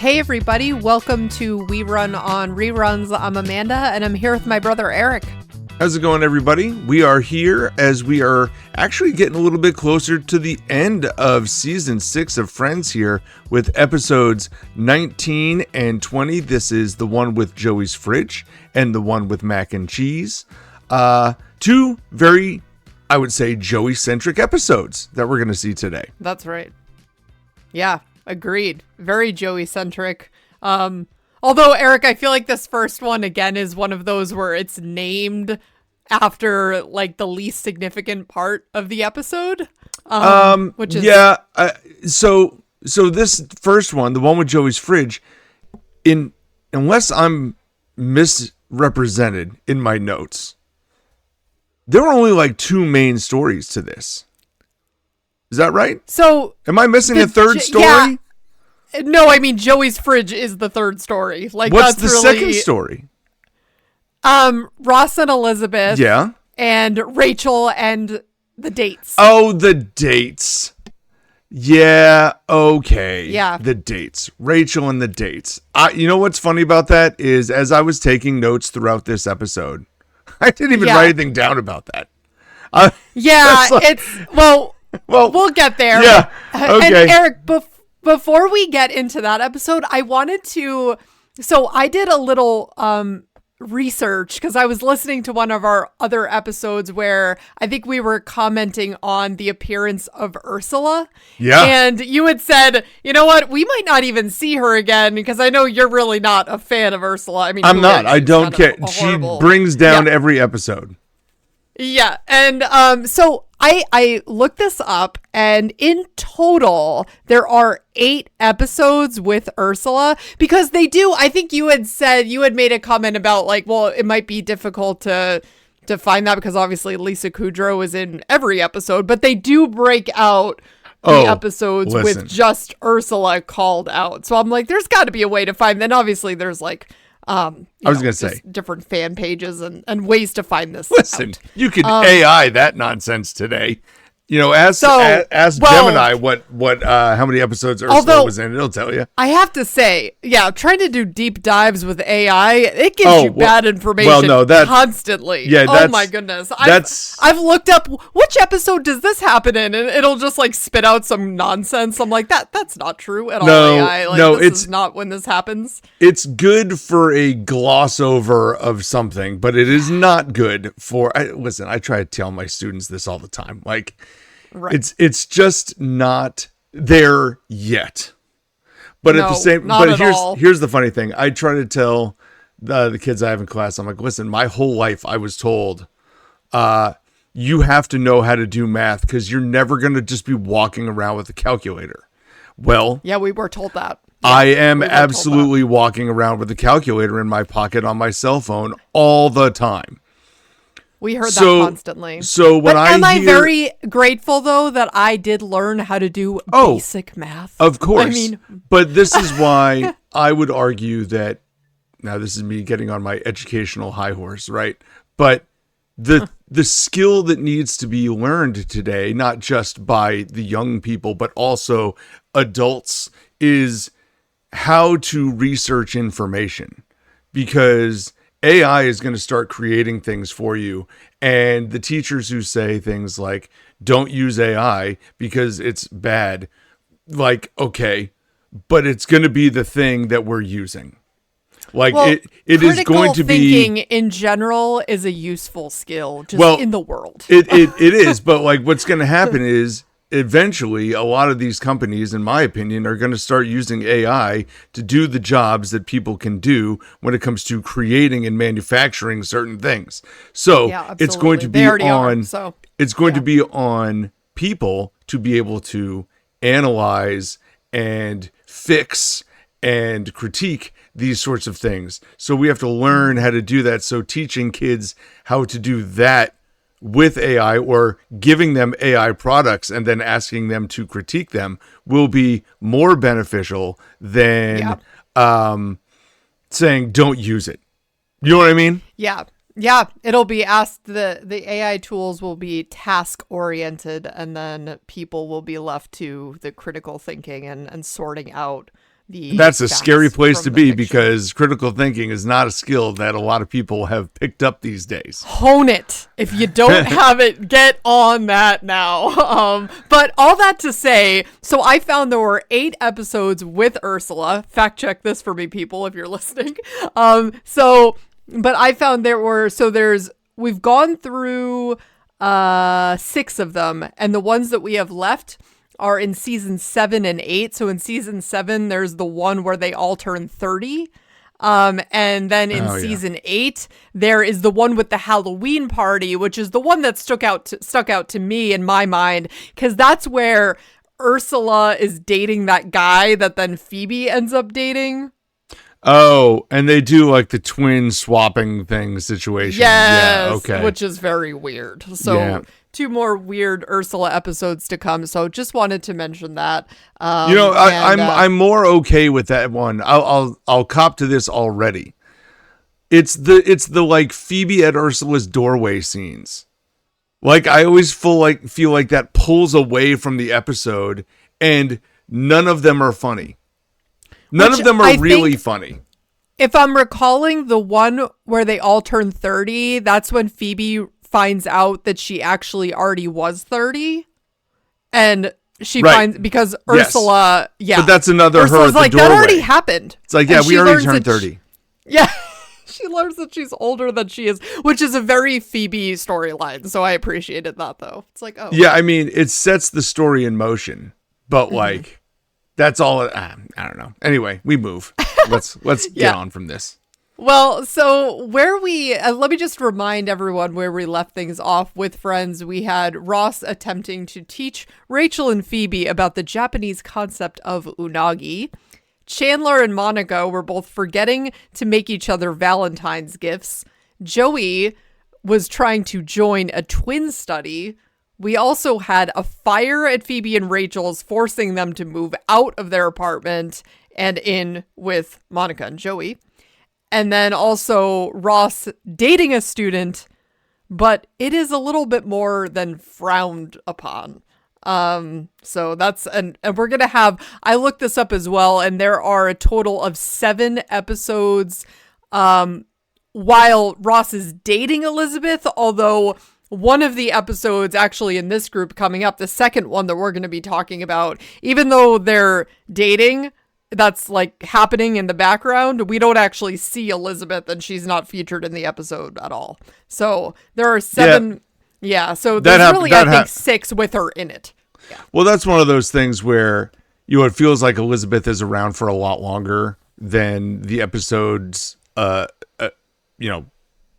Hey everybody, welcome to We Run on Reruns. I'm Amanda and I'm here with my brother Eric. How's it going, everybody? We are here as we are actually getting a little bit closer to the end of season 6 of Friends here with episodes 19 and 20. This is the one with Joey's fridge and the one with Mac and C.H.E.E.S.E. Two very, I would say, Joey-centric episodes that we're going to see today. That's right. Yeah, agreed. Very Joey-centric. Although, Eric, I feel like this first one, again, is one of those where it's named after, like, the least significant part of the episode. Which is... Yeah, so this first one, the one with Joey's fridge, unless I'm misrepresented in my notes, there were only, like, two main stories to this. Is that right? So... Am I missing a third story? Yeah. No, I mean, Joey's fridge is the third story. Like, what's that's the second story? Ross and Elizabeth. Yeah. And Rachel and the dates. Oh, the dates. Yeah, okay. Yeah. The dates. Rachel and the dates. You know what's funny about that is as I was taking notes throughout this episode, I didn't even write anything down about that. Well, we'll get there. Yeah, okay. And Eric, before we get into that episode, I wanted to... So I did a little research because I was listening to one of our other episodes where I think we were commenting on the appearance of Ursula. Yeah. And you had said, you know what, we might not even see her again because I know you're really not a fan of Ursula. I mean, I'm not. I don't care. She brings down every episode. Yeah. And so I looked this up, and in total, there are 8 episodes with Ursula because they do. I think you had made a comment about, like, well, it might be difficult to find that because obviously Lisa Kudrow is in every episode, but they do break out the episodes with just Ursula called out. So I'm like, there's got to be a way to find. Then obviously there's like, I was going to say different fan pages and ways to find this. Listen, out. You could AI that nonsense today. You know, ask Gemini how many episodes Ursula was in. It'll tell you. I have to say, trying to do deep dives with AI, it gives you bad information constantly. Yeah, oh my goodness. I've looked up which episode does this happen in, and it'll just like spit out some nonsense. I'm like, that's not true at all. AI. Like, this is not when this happens. It's good for a gloss over of something, but it is not good for. Listen, I try to tell my students this all the time. Like. Right. It's just not there yet. But at the same here's the funny thing. I try to tell the kids I have in class, I'm like, listen, my whole life I was told you have to know how to do math because you're never going to just be walking around with a calculator. Well, yeah, we were told that. I am absolutely walking around with a calculator in my pocket on my cell phone all the time. We heard that constantly. So am I very grateful though that I did learn how to do basic math? Of course. I mean, but this is why I would argue that now this is me getting on my educational high horse, right? But the skill that needs to be learned today, not just by the young people, but also adults, is how to research information, because AI is going to start creating things for you. And the teachers who say things like, don't use AI because it's bad, like, okay, but it's going to be the thing that we're using. Like, it is going to be... Critical thinking in general is a useful skill just in the world. It is, but like what's going to happen is eventually a lot of these companies, in my opinion, are going to start using AI to do the jobs that people can do when it comes to creating and manufacturing certain things. So it's going to be to be on people to be able to analyze and fix and critique these sorts of things. So we have to learn how to do that. So teaching kids how to do that with AI or giving them AI products and then asking them to critique them will be more beneficial than saying don't use it. You know what I mean? Yeah. Yeah, it'll be asked, the AI tools will be task oriented, and then people will be left to the critical thinking and sorting out the That's a facts scary place from to the be fiction. because critical thinking is not a skill that a lot of people have picked up these days. Hone it. If you don't have it, get on that now. But all that to say, so I found there were 8 episodes with Ursula. Fact check this for me, people, if you're listening. But I found we've gone through 6 of them, and the ones that we have left are in season 7 and 8. So in season 7, there's the one where they all turn 30. And then in season 8, there is the one with the Halloween party, which is the one that stuck out to me in my mind, because that's where Ursula is dating that guy that then Phoebe ends up dating. Oh, and they do like the twin swapping thing situation. Yes, yeah, okay. Which is very weird. So 2 more weird Ursula episodes to come. So just wanted to mention that. I'm more okay with that one. I'll cop to this already. It's the like Phoebe at Ursula's doorway scenes. Like I always feel like that pulls away from the episode, and none of them are funny. None of them are really funny. If I'm recalling the one where they all turn 30, that's when Phoebe finds out that she actually already was 30. And she finds, because Ursula, But that's another Ursula's her at the like, doorway. that already happened. It's like, we already turned 30. She learns that she's older than she is, which is a very Phoebe storyline. So I appreciated that, though. It's like, oh. Yeah, I mean, it sets the story in motion. But, like... That's all. I don't know. Anyway, we move. Let's get on from this. Well, so where we let me just remind everyone where we left things off with Friends. We had Ross attempting to teach Rachel and Phoebe about the Japanese concept of unagi. Chandler and Monica were both forgetting to make each other Valentine's gifts. Joey was trying to join a twin study. We also had a fire at Phoebe and Rachel's, forcing them to move out of their apartment and in with Monica and Joey. And then also Ross dating a student, but it is a little bit more than frowned upon. So that's, and we're going to have, I looked this up as well, and there are a total of 7 episodes, while Ross is dating Elizabeth, although one of the episodes actually in this group coming up, the second one that we're going to be talking about, even though they're dating, that's like happening in the background, we don't actually see Elizabeth, and she's not featured in the episode at all. So there are 7. Yeah. So there's really, I think, 6 with her in it. Yeah. Well, that's one of those things where, it feels like Elizabeth is around for a lot longer than the episodes,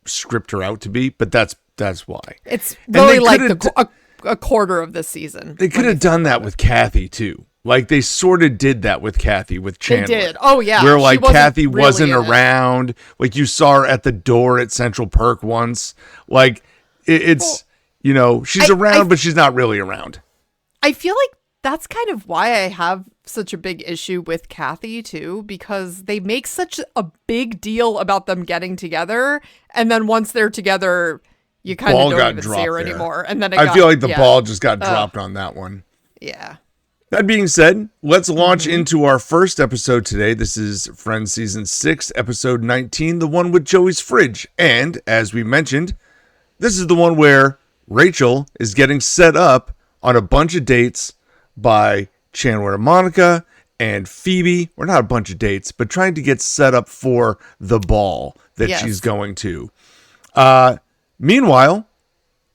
script her out to be, but that's why. It's really like a quarter of this season. They could have done that with Kathy too. Like they sort of did that with Kathy with Chandler. They did. Oh yeah. Where like Kathy wasn't around. Like you saw her at the door at Central Perk once. Like it's she's around, but she's not really around. I feel like that's kind of why I have such a big issue with Kathy too, because they make such a big deal about them getting together, and then once they're together, you kind of don't even see her anymore. And then I feel like the ball just got dropped on that one. Yeah. That being said, let's launch into our first episode today. This is Friends Season 6, Episode 19, the one with Joey's fridge. And, as we mentioned, this is the one where Rachel is getting set up on a bunch of dates by Chandler and Monica and Phoebe. Or not a bunch of dates, but trying to get set up for the ball that she's going to. Meanwhile,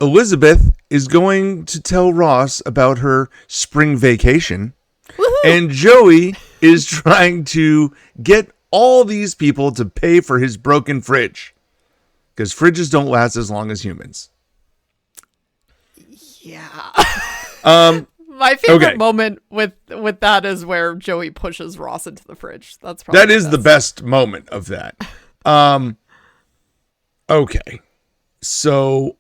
Elizabeth is going to tell Ross about her spring vacation. Woohoo! And Joey is trying to get all these people to pay for his broken fridge. Because fridges don't last as long as humans. Yeah. My favorite moment with that is where Joey pushes Ross into the fridge. That's probably that is the best moment of that. Okay. So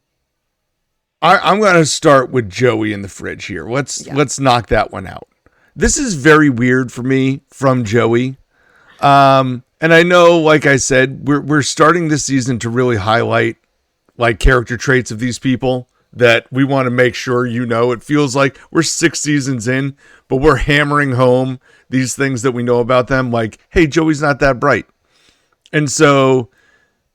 I'm going to start with Joey in the fridge here. Let's knock that one out. This is very weird for me from Joey. And I know, like I said, we're starting this season to really highlight like character traits of these people. that we want to make sure you know. It feels like we're 6 seasons in, but we're hammering home these things that we know about them. Like, hey, Joey's not that bright. And so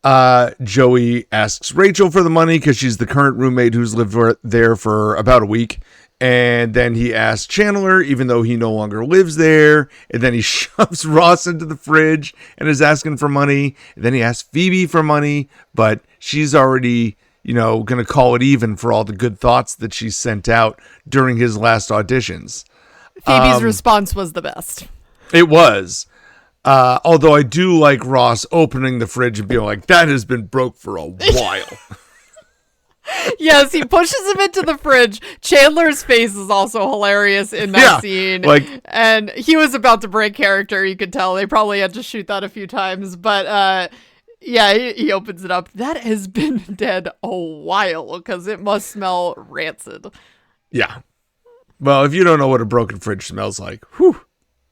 Joey asks Rachel for the money because she's the current roommate who's lived there for about a week. And then he asks Chandler, even though he no longer lives there. And then he shoves Ross into the fridge and is asking for money. And then he asks Phoebe for money, but she's already, going to call it even for all the good thoughts that she sent out during his last auditions. Phoebe's response was the best. It was. Although I do like Ross opening the fridge and being like, that has been broke for a while. Yes, he pushes him into the fridge. Chandler's face is also hilarious in that scene. And he was about to break character, you could tell. They probably had to shoot that a few times. But he opens it up. That has been dead a while because it must smell rancid. Yeah. Well, if you don't know what a broken fridge smells like,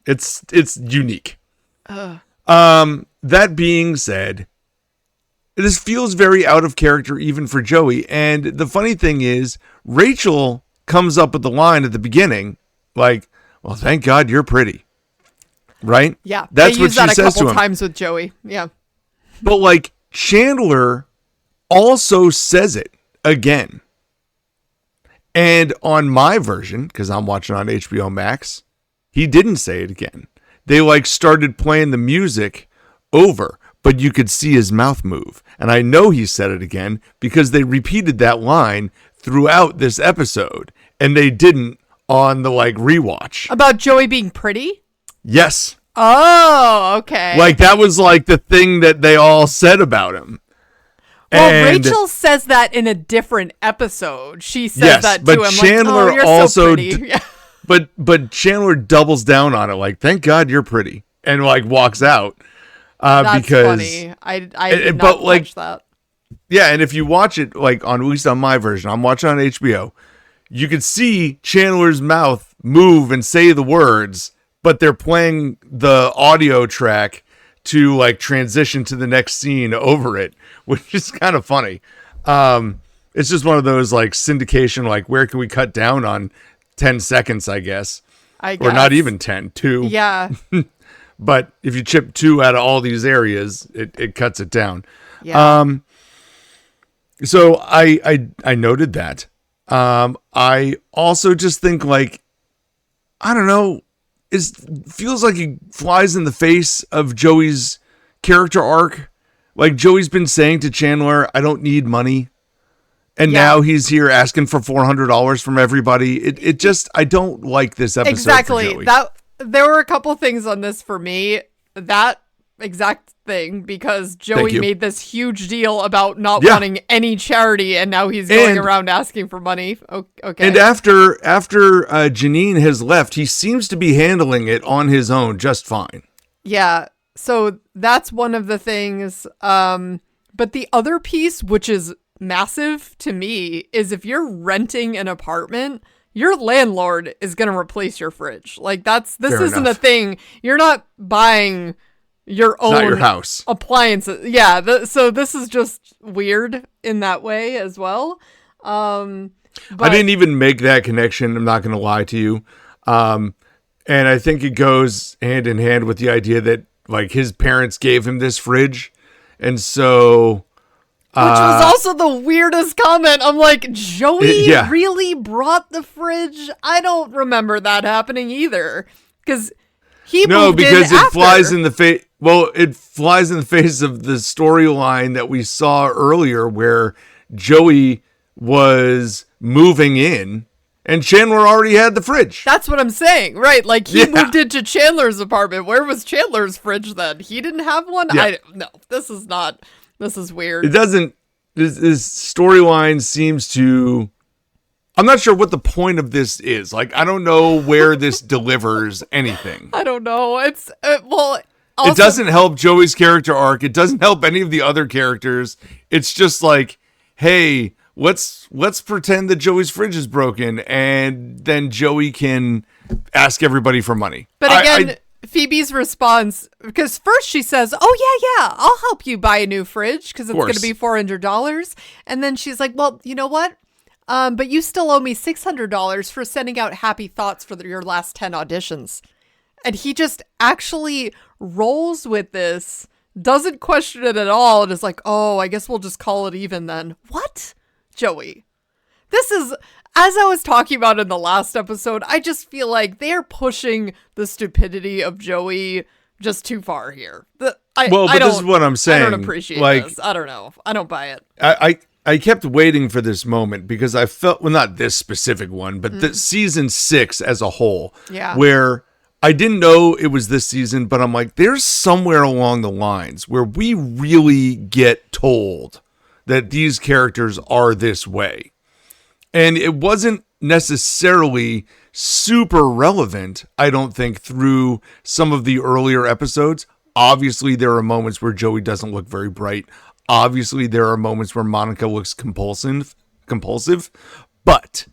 it's unique. That being said, this feels very out of character even for Joey. And the funny thing is, Rachel comes up with the line at the beginning, like, well, thank God you're pretty. Right? Yeah. That's what she says to him. They use that a couple times with Joey. Yeah. But like Chandler also says it again. And on my version, because I'm watching on HBO Max, he didn't say it again. They like started playing the music over, but you could see his mouth move. And I know he said it again because they repeated that line throughout this episode, and they didn't on the like rewatch. About Joey being pretty? Yes. Oh, okay. Like that was like the thing that they all said about him. Well, Rachel says that in a different episode. She says that to him. Chandler like, oh, you're also so pretty. But Chandler doubles down on it, like, thank God you're pretty, and like walks out. That's because funny. I did not catch that. Yeah, and if you watch it, like at least on my version, I'm watching on HBO, you could see Chandler's mouth move and say the words, but they're playing the audio track to like transition to the next scene over it, which is kind of funny. It's just one of those like syndication, like where can we cut down on 10 seconds, I guess. Or not even 10, 2. Yeah. But if you chip 2 out of all these areas, it cuts it down. Yeah. So I noted that. I also just think like, I don't know, feels like it flies in the face of Joey's character arc. Like Joey's been saying to Chandler, I don't need money. And now he's here asking for $400 from everybody. It just, I don't like this episode. Exactly. For Joey. There were a couple things on this for me. That exact thing, because Joey made this huge deal about not wanting any charity, and now he's going around asking for money. Okay. And after Janine has left, he seems to be handling it on his own just fine. Yeah. So that's one of the things. But the other piece, which is massive to me, is if you're renting an apartment, your landlord is going to replace your fridge. Like this isn't a thing. You're not buying your own not your house appliances. Yeah. So this is just weird in that way as well. But I didn't even make that connection. I'm not going to lie to you. And I think it goes hand in hand with the idea that like his parents gave him this fridge. And so, which was also the weirdest comment. I'm like, Joey really brought the fridge? I don't remember that happening either. Because he moved in because it after. flies in the face. Well, it flies in the face of the storyline that we saw earlier where Joey was moving in and Chandler already had the fridge. That's what I'm saying. Right. Like he moved into Chandler's apartment. Where was Chandler's fridge then? He didn't have one? Yeah. This is weird. It doesn't. This storyline seems to. I'm not sure what the point of this is. Like, I don't know where this delivers anything. I don't know. It's also, it doesn't help Joey's character arc. It doesn't help any of the other characters. It's just like, hey, let's pretend that Joey's fridge is broken, and then Joey can ask everybody for money. But again. Phoebe's response, because first she says, oh, yeah, I'll help you buy a new fridge because it's going to be $400. And then she's like, well, you know what? But you still owe me $600 for sending out happy thoughts for your last 10 auditions. And he just actually rolls with this, doesn't question it at all, and is like, oh, I guess we'll just call it even then. What? Joey. This is, as I was talking about in the last episode, I just feel like they're pushing the stupidity of Joey just too far here. This is what I'm saying. I don't appreciate this. I don't know. I don't buy it. I kept waiting for this moment because I felt, well, not this specific one, but the season 6 as a whole, where I didn't know it was this season, but I'm like, there's somewhere along the lines where we really get told that these characters are this way. And it wasn't necessarily super relevant, I don't think, through some of the earlier episodes. Obviously, there are moments where Joey doesn't look very bright. Obviously, there are moments where Monica looks compulsive, but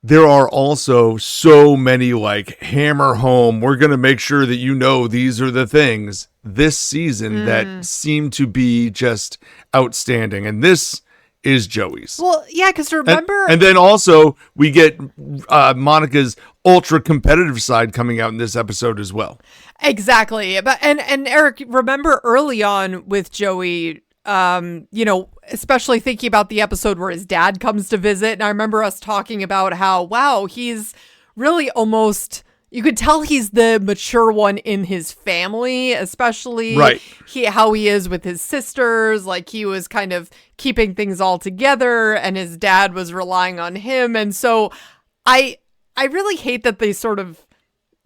there are also so many like hammer home, we're going to make sure that you know these are the things this season that seem to be just outstanding. And this is Joey's. Well, yeah, because remember... And then also we get Monica's ultra competitive side coming out in this episode as well. Exactly. But and Eric, remember early on with Joey, especially thinking about the episode where his dad comes to visit. And I remember us talking about how, wow, he's really almost... You could tell he's the mature one in his family, especially how he is with his sisters. Like he was kind of keeping things all together and his dad was relying on him. And so I really hate that they sort of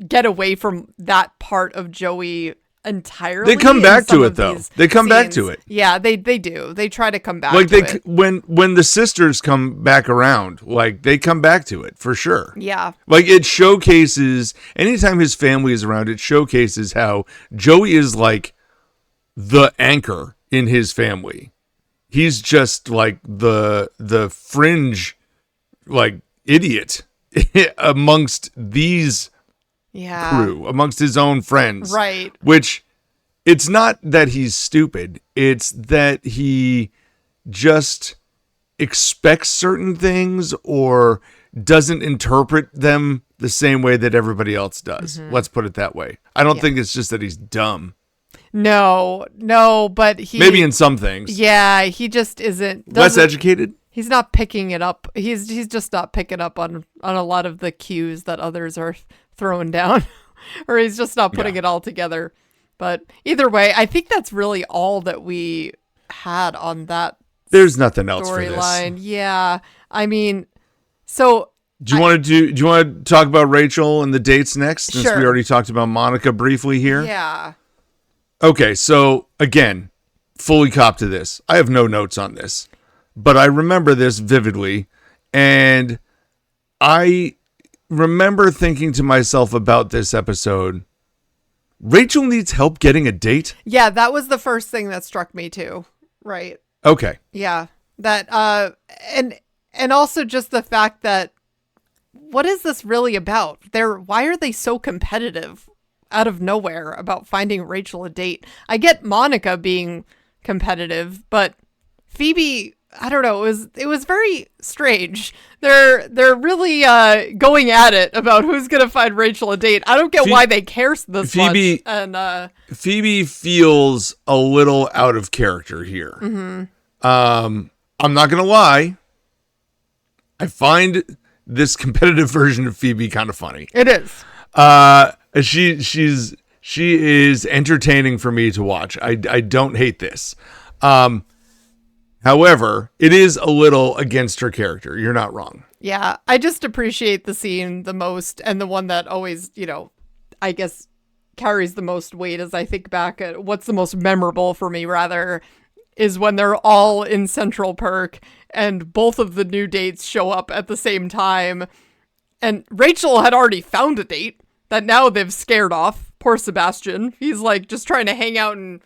get away from that part of Joey entirely. They come back to it though. They come back to it. Yeah, they do. They try to come back like to it. When the sisters come back around, like they come back to it for sure. Yeah. Like it showcases, anytime his family is around, it showcases how Joey is like the anchor in his family. He's just like the fringe like idiot amongst these crew, amongst his own friends. Right. Which it's not that he's stupid. It's that he just expects certain things or doesn't interpret them the same way that everybody else does. Let's put it that way. I don't think it's just that he's dumb. No, but he... Maybe in some things. Yeah, he just isn't... Less educated? He's not picking it up. He's just not picking up on a lot of the cues that others are throwing down. Or he's just not putting it all together. But either way, I think that's really all that we had on that. There's nothing else for this storyline. Yeah. I mean, so... Do you want to talk about Rachel and the dates next? Since Sure. we already talked about Monica briefly here. Yeah. Okay, so again, fully cop to this. I have no notes on this, but I remember this vividly, and I remember thinking to myself about this episode, Rachel needs help getting a date? Yeah, that was the first thing that struck me too. Right. Okay. Yeah. That and also just the fact that what is this really about? Why are they so competitive out of nowhere about finding Rachel a date? I get Monica being competitive, but Phoebe, I don't know, it was very strange. They're really going at it about who's gonna find Rachel a date. I don't get why they care this much. And Phoebe feels a little out of character here. I'm not gonna lie. I find this competitive version of Phoebe kind of funny. It is. She is entertaining for me to watch. I don't hate this. However, it is a little against her character. You're not wrong. Yeah, I just appreciate the scene the most, and the one that always, I guess carries the most weight as I think back at what's the most memorable for me, rather, is when they're all in Central Perk and both of the new dates show up at the same time. And Rachel had already found a date that now they've scared off. Poor Sebastian. He's like just trying to hang out and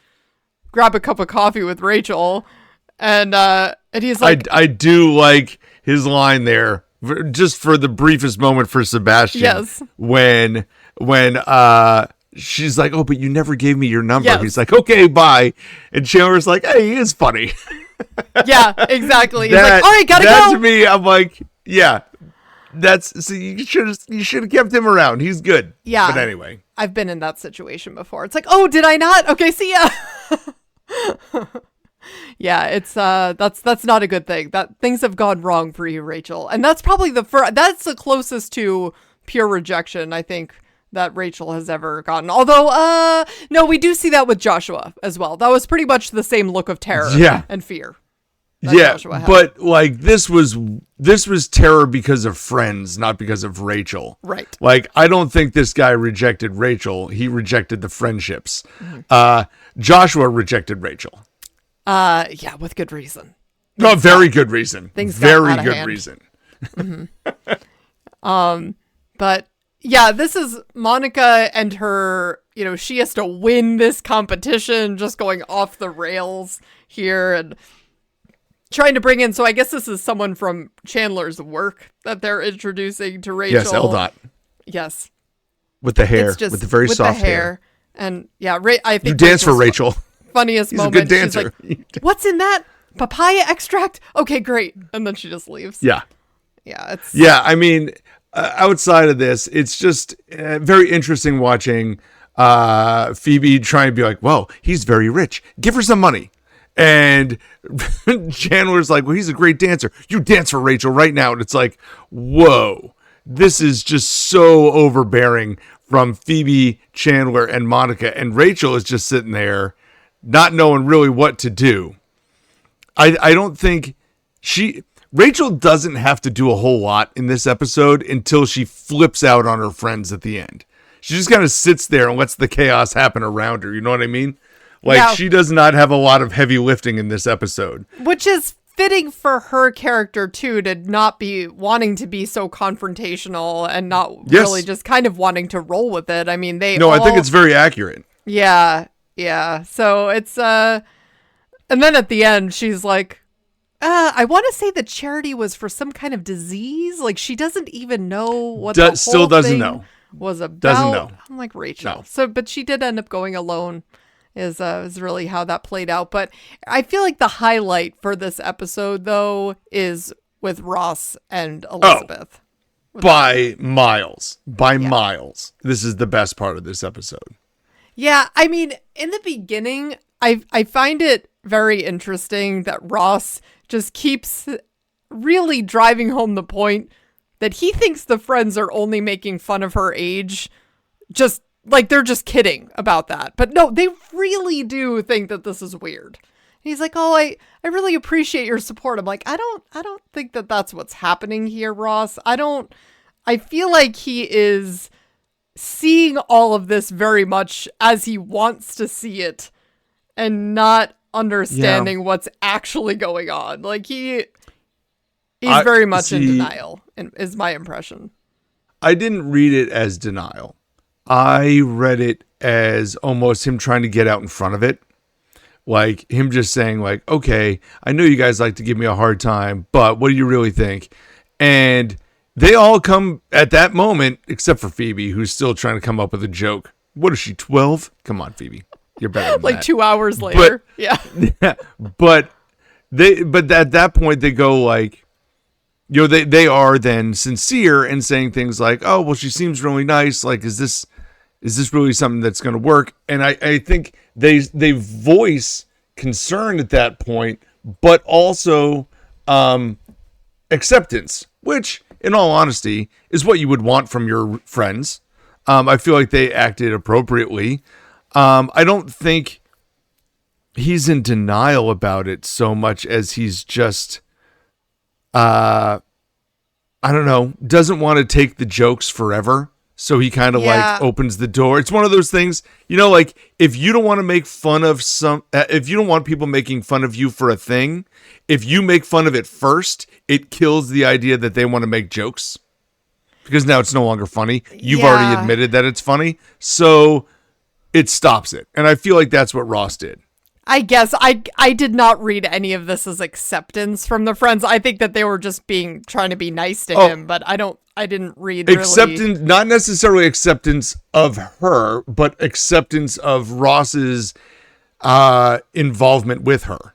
grab a cup of coffee with Rachel. And he's like, I do like his line there, just for the briefest moment for Sebastian. Yes. When she's like, oh, but you never gave me your number. Yes. He's like, okay, bye. And Chandler's like, hey, he is funny. Yeah, exactly. He's like, all right, gotta go. To me, I'm like, yeah, so you should have kept him around. He's good. Yeah. But anyway. I've been in that situation before. It's like, oh, did I not? Okay, see ya. Yeah, it's that's not a good thing. That things have gone wrong for you, Rachel. And that's probably that's the closest to pure rejection, I think, that Rachel has ever gotten. Although, no, we do see that with Joshua as well. That was pretty much the same look of terror and fear. Yeah, but like this was terror because of friends, not because of Rachel. Right. Like, I don't think this guy rejected Rachel. He rejected the friendships. Joshua rejected Rachel. Yeah, with good reason. No, very good reason. Very good reason. But yeah, this is Monica and her, she has to win this competition, just going off the rails here and trying to bring in. So I guess this is someone from Chandler's work that they're introducing to Rachel. Yes, L. Yes. With the hair, with the very soft hair. And yeah, I think you dance for Rachel. Funniest He's moment. a good dancer. She's like, what's in that? Papaya extract? Okay, great. And then she just leaves. Yeah. Yeah. I mean, outside of this, it's just very interesting watching Phoebe try and be like, well, he's very rich. Give her some money. And Chandler's like, well, he's a great dancer. You dance for Rachel right now. And it's like, whoa, this is just so overbearing from Phoebe, Chandler, and Monica. And Rachel is just sitting there not knowing really what to do. I don't think Rachel doesn't have to do a whole lot in this episode until she flips out on her friends at the end. She just kind of sits there and lets the chaos happen around her. You know what I mean? Like, she does not have a lot of heavy lifting in this episode. Which is fitting for her character, too, to not be wanting to be so confrontational and not really just kind of wanting to roll with it. I mean, I think it's very accurate. Yeah. Yeah. So it's, and then at the end, she's like, I want to say that charity was for some kind of disease. Like, she doesn't even know what the whole still doesn't thing know. Was about. Doesn't know. I'm like, Rachel. No. So, but she did end up going alone. Is really how that played out. But I feel like the highlight for this episode, though, is with Ross and Elizabeth. By miles. Miles. This is the best part of this episode. Yeah, I mean, in the beginning, I find it very interesting that Ross just keeps really driving home the point that he thinks the friends are only making fun of her age, just like they're just kidding about that. But no, they really do think that this is weird. And he's like, oh, I really appreciate your support. I'm like, I don't think that that's what's happening here, Ross. I feel like he is seeing all of this very much as he wants to see it and not understanding what's actually going on. Like he's very much in denial, is my impression. I didn't read it as denial. I read it as almost him trying to get out in front of it. Like him just saying like, okay, I know you guys like to give me a hard time, but what do you really think? And they all come at that moment, except for Phoebe, who's still trying to come up with a joke. What is she, 12? Come on, Phoebe. You're better than like that. 2 hours later. But at that point they go like, they are then sincere in saying things like, oh, well, she seems really nice. Like, is this really something that's going to work? And I think they voice concern at that point, but also acceptance, which, in all honesty, is what you would want from your friends. I feel like they acted appropriately. I don't think he's in denial about it so much as he's just, I don't know, doesn't want to take the jokes forever. So he kind of like opens the door. It's one of those things, like if you don't want to make fun of if you don't want people making fun of you for a thing, if you make fun of it first, it kills the idea that they want to make jokes because now it's no longer funny. You've already admitted that it's funny. So it stops it. And I feel like that's what Ross did. I guess I did not read any of this as acceptance from the friends. I think that they were just trying to be nice to him, but I didn't read acceptance, not necessarily acceptance of her, but acceptance of Ross's involvement with her.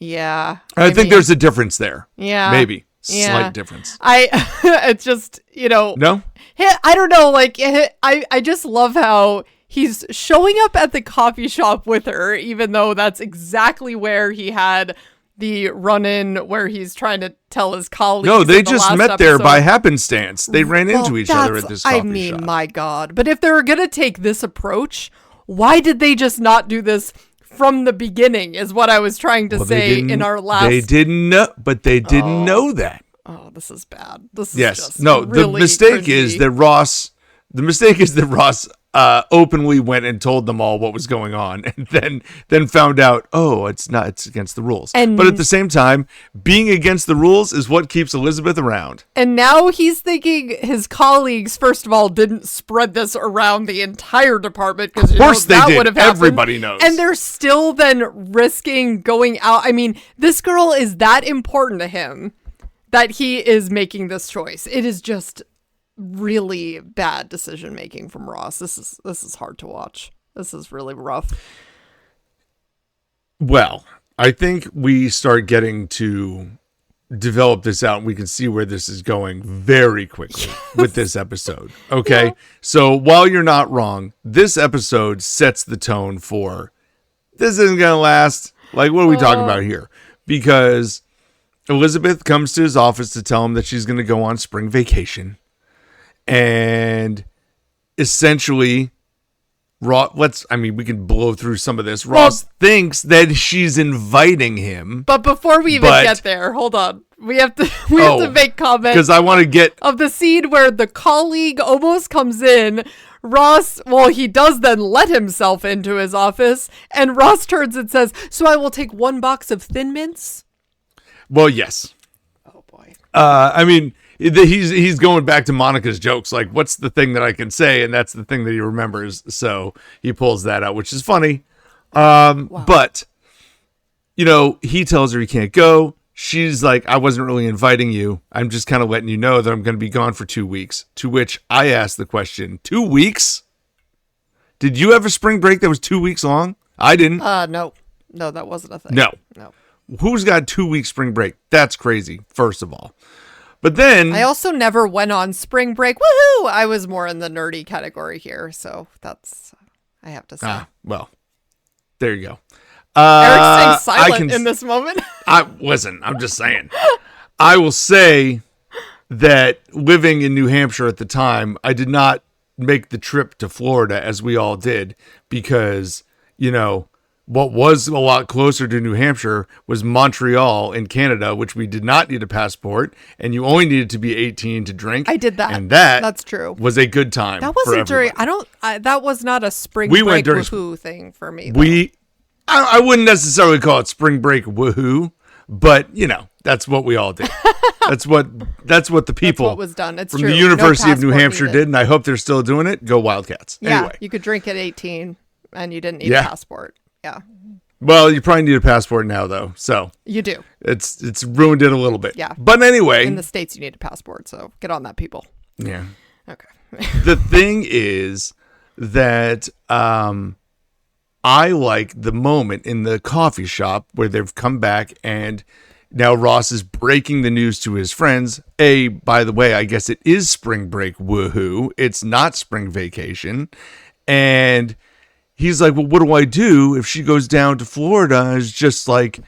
Yeah. I think there's a difference there. Yeah. Maybe. Yeah. Slight difference. It's just, No? I don't know. Like, I just love how he's showing up at the coffee shop with her, even though that's exactly where he had the run-in where he's trying to tell his colleagues. No, they in the just last met there by episode. happenstance. They ran into each other at this coffee shop. My God. But if they're going to take this approach, why did they just not do this from the beginning is what I was trying to say in our last. They didn't know, but they didn't know that. Oh, this is bad. This is Yes. No, really the mistake cringy. is that Ross openly went and told them all what was going on, and then found out, it's against the rules. But at the same time, being against the rules is what keeps Elizabeth around. And now he's thinking his colleagues, first of all, didn't spread this around the entire department, because of course they did. Would have happened. Everybody knows. And they're still then risking going out. I mean, this girl is that important to him that he is making this choice. It is just really bad decision making from Ross. This is hard to watch. This is really rough. Well, I think we start getting to develop this out and we can see where this is going very quickly with this episode. Okay. Yeah. So while you're not wrong, this episode sets the tone for this isn't going to last. Like, what are we talking about here? Because Elizabeth comes to his office to tell him that she's going to go on spring vacation. And essentially, we can blow through some of this. Ross thinks that she's inviting him. But before we even get there, hold on. We have to make comment. Because I want to get of the scene where the colleague almost comes in. Ross, he does then let himself into his office, and Ross turns and says, "So I will take 1 box of Thin Mints?" Well, yes. Oh boy. He's going back to Monica's jokes, like, what's the thing that I can say? And that's the thing that he remembers. So he pulls that out, which is funny. Wow. But, he tells her he can't go. She's like, I wasn't really inviting you. I'm just kind of letting you know that I'm going to be gone for 2 weeks. To which I asked the question, 2 weeks? Did you have a spring break that was 2 weeks long? I didn't. No, that wasn't a thing. No. Who's got 2 week spring break? That's crazy, first of all. But then I also never went on spring break. Woohoo! I was more in the nerdy category here, so that's I have to say. Well, there you go. Eric's staying silent in this moment. Listen, I'm just saying. I will say that living in New Hampshire at the time, I did not make the trip to Florida as we all did because, what was a lot closer to New Hampshire was Montreal in Canada, which we did not need a passport, and you only needed to be 18 to drink. I did that. And that's true. Was a good time. That wasn't during. That was not a spring break woohoo thing for me. I wouldn't necessarily call it spring break woohoo, but that's what we all did. that's what the people what was done. It's from true. the University of New Hampshire did, and I hope they're still doing it. Go Wildcats. Yeah, anyway. You could drink at 18, and you didn't need a passport. Yeah. Well, you probably need a passport now, though. So you do. It's ruined it a little bit. Yeah. But anyway, in the States, you need a passport. So get on that, people. Yeah. Okay. The thing is that I like the moment in the coffee shop where they've come back and now Ross is breaking the news to his friends. By the way, I guess it is spring break. Woohoo. It's not spring vacation. And he's like, well, what do I do if she goes down to Florida and is just like,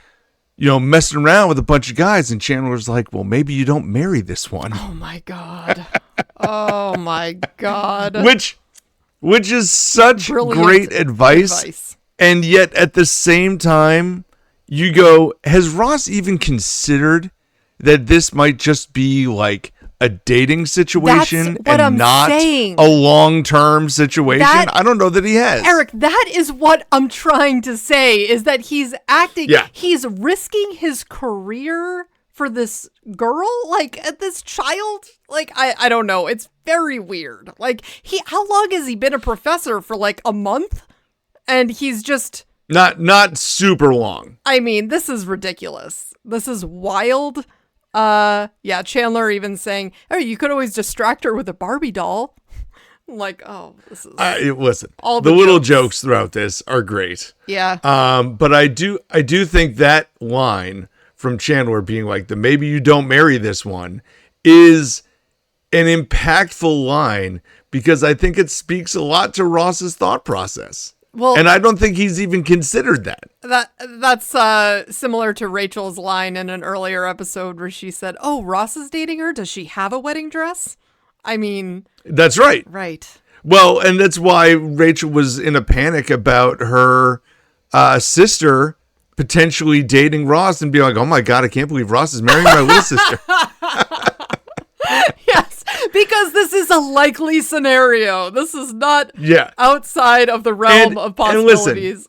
messing around with a bunch of guys? And Chandler's like, well, maybe you don't marry this one. Oh my God. Oh my God. Which is such Brilliant great advice. And yet at the same time, you go, has Ross even considered that this might just be like a dating situation and not a long-term situation? I don't know that he has. Eric, that is what I'm trying to say, is that he's acting, he's risking his career for this girl, like this child. Like, I don't know. It's very weird. Like, how long has he been a professor? For like a month? And he's just not super long. I mean, this is ridiculous. This is wild. Chandler even saying, "Oh, you could always distract her with a Barbie doll." Like, oh, this is Listen, all the the little jokes. jokes throughout this are great. all The the little jokes. jokes throughout this are great. Yeah. But I do think that line from Chandler being like, the maybe you don't marry this one is an impactful line because I think it speaks a lot to Ross's thought process. Well, And I don't think he's even considered that. that's similar to Rachel's line in an earlier episode where she said, "Oh, Ross is dating her. Does she have a wedding dress?" I mean, That's right. right. Well, and that's why Rachel was in a panic about her sister potentially dating Ross and being like, oh my God, I can't believe Ross is marrying my little sister. Yes, because this is a likely scenario. This is not outside of the realm of possibilities.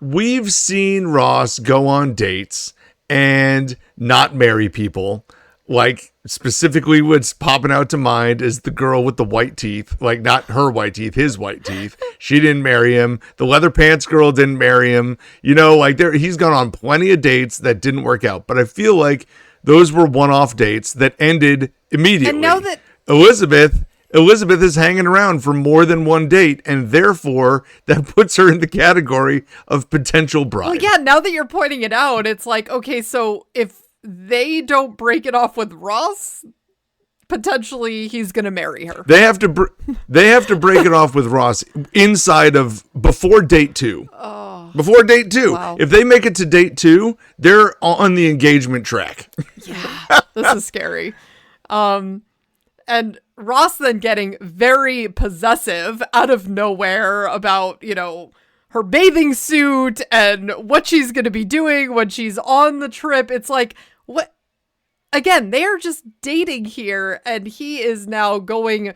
We've seen Ross go on dates and not marry people. Like, specifically what's popping out to mind is the girl with the white teeth. Like, not her white teeth, his white teeth. She didn't marry him. The leather pants girl didn't marry him. You know, like, he's gone on plenty of dates that didn't work out. But I feel like those were one-off dates that ended immediately. And now that Elizabeth is hanging around for more than one date, and therefore that puts her in the category of potential bride. well, yeah, now that you're pointing it out, it's like, okay, so if they don't break it off with Ross, potentially he's gonna marry her. They have to break it off with Ross inside of before date 2. Before date 2. Wow. If they make it to date 2, they're on the engagement track. Yeah, this is scary. And Ross then getting very possessive out of nowhere about, you know, her bathing suit and what she's going to be doing when she's on the trip. It's like, what? Again, they are just dating here, and he is now going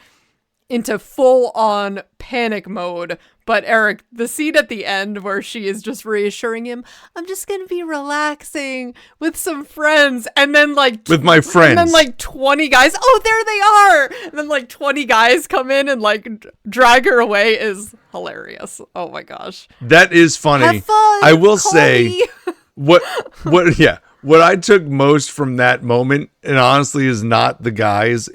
into full-on panic mode. But Eric, the scene at the end where she is just reassuring him, I'm just going to be relaxing with some friends. And then with my friends. And then 20 guys, oh, there they are. And then 20 guys come in and drag her away is hilarious. Oh my gosh. That is funny. Have fun, I will call say me. what I took most from that moment, and honestly is not the guys,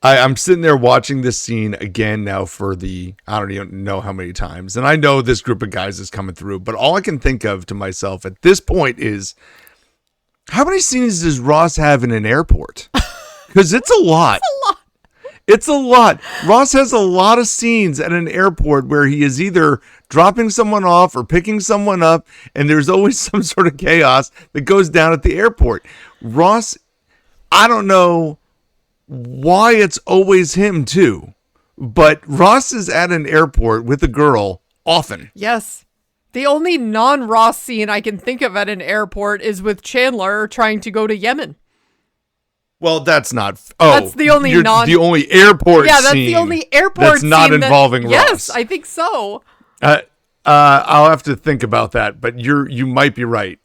I'm sitting there watching this scene again now for I don't even know how many times. And I know this group of guys is coming through, but all I can think of to myself at this point is, how many scenes does Ross have in an airport? Because it's a lot. It's a lot. Ross has a lot of scenes at an airport where he is either dropping someone off or picking someone up, and there's always some sort of chaos that goes down at the airport. Ross, I don't know why it's always him too, but Ross is at an airport with a girl often. Yes. The only non-Ross scene I can think of at an airport is with Chandler trying to go to Yemen. Well, that's not. That's the only the only airport. Yeah, that's scene the only airport that's scene not involving Ross. Yes, I think so. I'll have to think about that, but you might be right,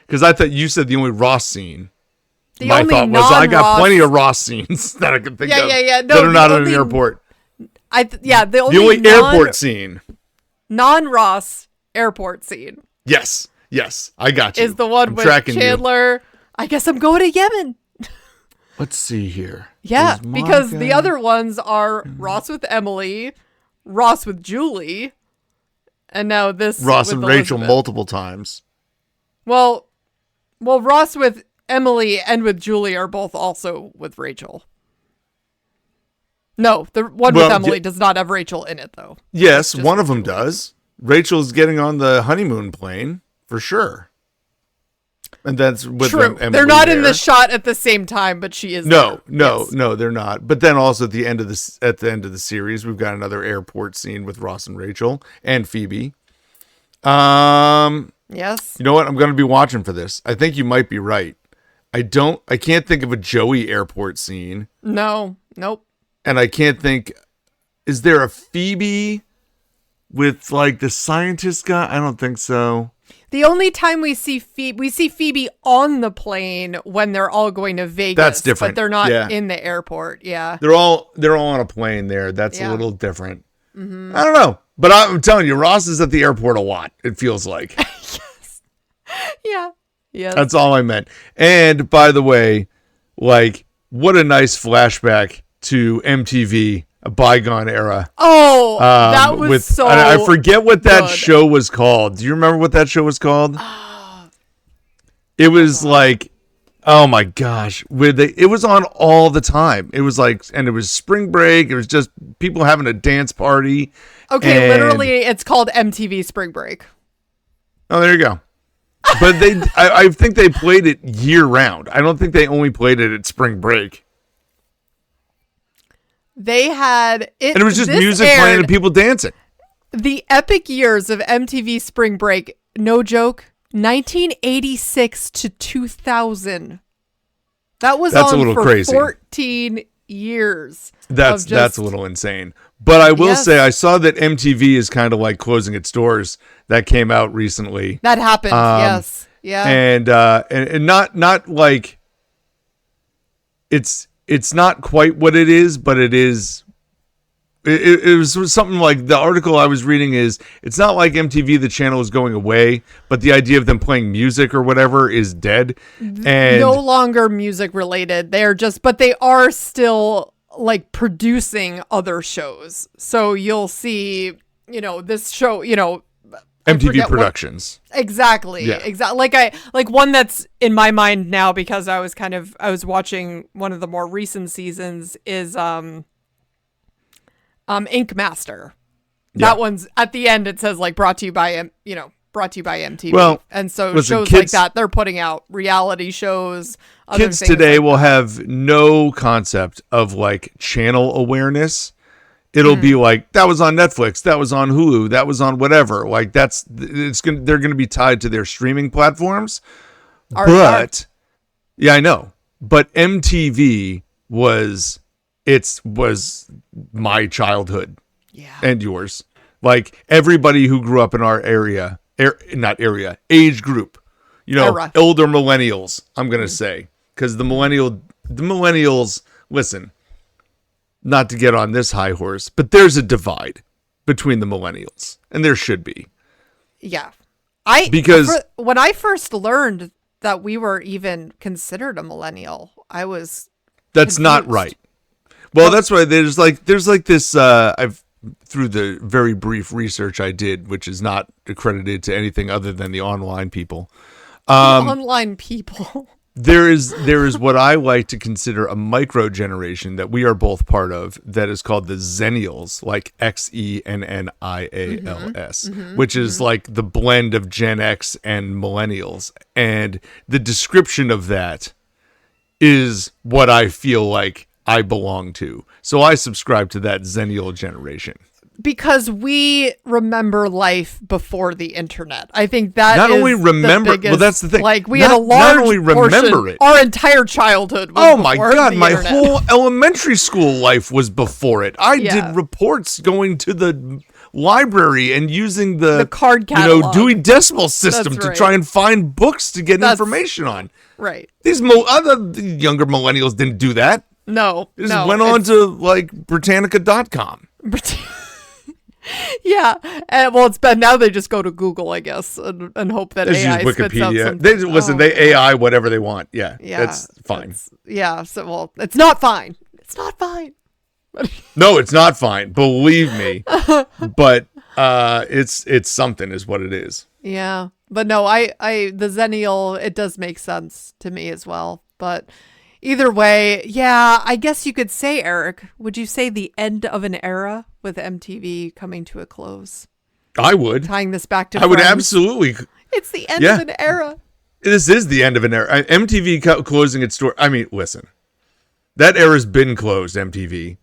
because I thought you said the only Ross scene. My thought was I got plenty of Ross scenes that I can think of No, that are not at an airport. The only airport scene, non-Ross airport scene. Yes, I got you. Is the one with Chandler. I guess I'm going to Yemen. Let's see here. Yeah, because the other ones are Ross with Emily, Ross with Julie, and now this Ross with and Rachel Elizabeth. multiple times. Well, Ross with Emily and with Julie are both also with Rachel. No, the one with Emily does not have Rachel in it, though. Yes, one of them does. Rachel's getting on the honeymoon plane, for sure. And that's with True. Emily. They're not in the shot at the same time, but she is No, there. they're not. But then also at the end of the series, we've got another airport scene with Ross and Rachel and Phoebe. Yes. You know what? I'm going to be watching for this. I think you might be right. I can't think of a Joey airport scene. No. Nope. And I can't think, is there a Phoebe with the scientist guy? I don't think so. The only time we see Phoebe on the plane when they're all going to Vegas. That's different. But they're not in the airport. Yeah. They're all on a plane there. That's a little different. Mm-hmm. I don't know. But I'm telling you, Ross is at the airport a lot, it feels like. Yes. Yeah. Yes. That's all I meant. And by the way, what a nice flashback to MTV a bygone era. Oh, that was I forget what that good. show was called. Do you remember what that show was called? It was like, oh my gosh, it was on all the time. It was like, and it was spring break. It was just people having a dance party. Okay, literally, it's called MTV Spring Break. Oh, there you go. But I think they played it year round. I don't think they only played it at spring break. They had it, and it was just music playing and people dancing. The epic years of MTV Spring Break, no joke, 1986 to 2000. That's a little for crazy. 14 years. That's a little insane. But I will say, I saw that MTV is kind of like closing its doors. That came out recently. That happened. Yes. Yeah. And not like it's not quite what it is, but it is. It was something like the article I was reading is it's not like MTV, the channel, is going away, but the idea of them playing music or whatever is dead. And no longer music related. But they are still like producing other shows. So you'll see, this show, MTV Productions. Exactly. Yeah. Exactly. Like one that's in my mind now because I was watching one of the more recent seasons is Ink Master. Yeah. That one's at the end. It says like brought to you by MTV. Well, and so listen, shows like that, they're putting out reality shows. Kids today will have no concept of like channel awareness. It'll be like that was on Netflix, that was on Hulu, that was on whatever. Like they're gonna be tied to their streaming platforms. Yeah, I know. But MTV was my childhood. Yeah. And yours. Like everybody who grew up in our age group. Era. Older millennials, I'm gonna say. Because the millennials, listen, not to get on this high horse, but there's a divide between the millennials, and there should be. Yeah. When I first learned that we were even considered a millennial, I was That's confused. not right. Well, that's why there's like this I've through the very brief research I did, which is not accredited to anything other than the online people. Online people. There is what I like to consider a micro generation that we are both part of that is called the Xennials, like XENNIALS, which is like the blend of Gen X and millennials. And the description of that is what I feel like I belong to. So I subscribe to that Xennial generation. Because we remember life before the internet. I think that not is only remember, the biggest, well, that's the thing. Like we had a large not only remember it. Our entire childhood was oh my before God, the my internet. whole elementary school life was before it. I Yeah. did reports going to the library and using the card catalog. Dewey Decimal System That's to right. try and find books to get That's- information on. Right. These other younger millennials didn't do that. No. They just went on to like Britannica.com. Yeah. Well, it's been now they just go to Google, I guess, and hope that They AI use spits out Wikipedia. something. They AI whatever they want. Yeah, Yeah, that's fine. So it's not fine. It's not fine. No, it's not fine. Believe me. But it's something is what it is. Yeah. But no, the Xennial, it does make sense to me as well. But either way, yeah, I guess you could say, Eric, would you say the end of an era with MTV coming to a close? I would. Tying this back to I would Friends. absolutely. It's the end Yeah. of an era. This is the end of an era. MTV closing its door. I mean, listen, that era's been closed, MTV.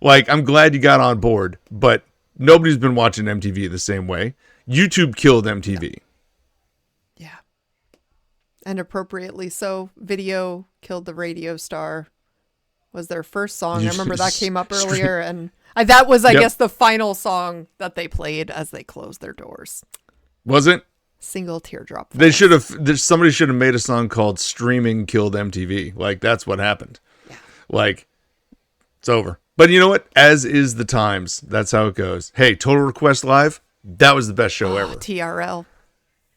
Like, I'm glad you got on board, but nobody's been watching MTV the same way. YouTube killed MTV. Yeah. And appropriately so. Video killed the radio star was their first song. I remember that came up earlier. And that was, I guess, the final song that they played as they closed their doors. Was it? Single teardrop. They should have. Somebody should have made a song called "Streaming Killed MTV." Like that's what happened. Yeah. Like it's over. But you know what? As is the times. That's how it goes. Hey, Total Request Live. That was the best show ever. TRL.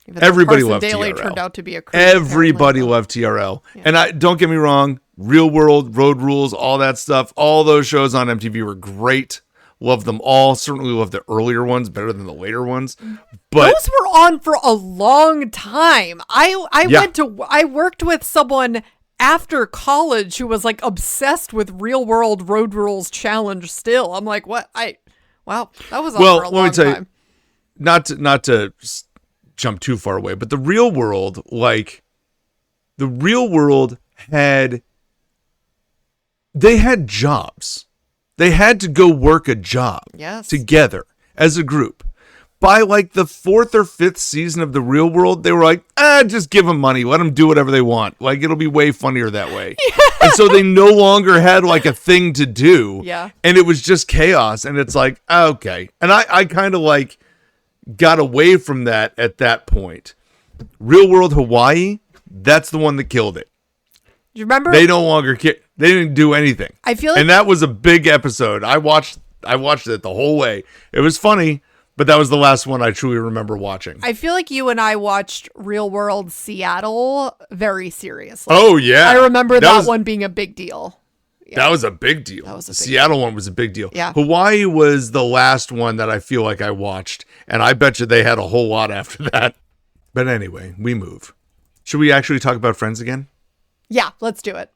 Even though Everybody Carson loved Daly TRL. turned out to be a creep, Everybody apparently, but- loved TRL. And don't get me wrong, Real World, Road Rules, all that stuff, all those shows on MTV were great. Loved them all. Certainly loved the earlier ones better than the later ones. But those were on for a long time. I worked with someone after college who was like obsessed with Real World Road Rules Challenge still. I'm like, what? Wow, that was on for a long time. Not to jump too far away, but the Real World, they had jobs. They had to go work a job together as a group. By like the 4th or 5th season of the Real World, they were like, just give them money. Let them do whatever they want. Like, it'll be way funnier that way. And so they no longer had like a thing to do. Yeah. And it was just chaos. And it's like, okay. And I kind of like got away from that at that point. Real World Hawaii, that's the one that killed it. Do you remember? They no longer they didn't do anything. I feel like, and that was a big episode. I watched it the whole way. It was funny, but that was the last one I truly remember watching. I feel like you and I watched Real World Seattle very seriously. Oh yeah, I remember that one being a big deal. Yeah. That was a big deal. The Seattle one was a big deal. Yeah. Hawaii was the last one that I feel like I watched, and I bet you they had a whole lot after that. But anyway, we move. Should we actually talk about Friends again? Yeah, let's do it.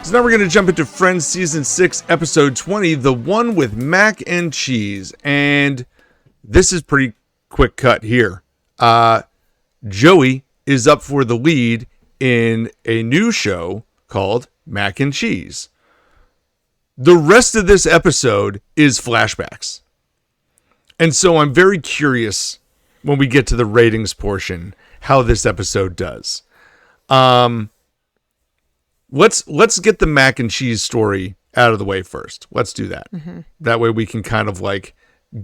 So now we're going to jump into Friends Season 6, Episode 20, The One with Mac and Cheese. And this is pretty quick cut here. Joey is up for the lead in a new show called Mac and Cheese. The rest of this episode is flashbacks. And so I'm very curious when we get to the ratings portion how this episode does. Let's get the Mac and Cheese story out of the way first. Let's do that. Mm-hmm. That way we can kind of like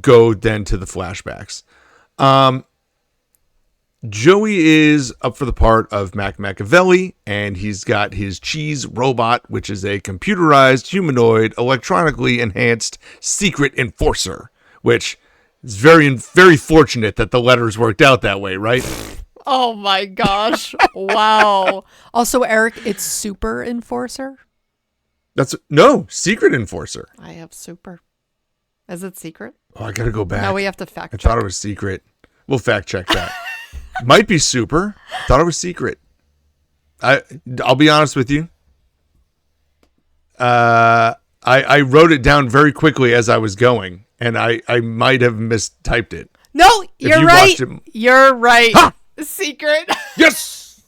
go then to the flashbacks. Joey is up for the part of Mac Machiavelli, and he's got his cheese robot, which is a computerized, humanoid, electronically enhanced secret enforcer, which is very, very fortunate that the letters worked out that way, right? Oh my gosh. Wow. Also, Eric, it's Super Enforcer. Secret Enforcer. I have Super. Is it secret? Oh, I gotta go back. No, we have to fact check. I thought it was secret. We'll fact check that. Might be Super. Thought it was secret. I'll be honest with you. I wrote it down very quickly as I was going, and I might have mistyped it. No, you're right. You're right. Ha! Secret. Yes.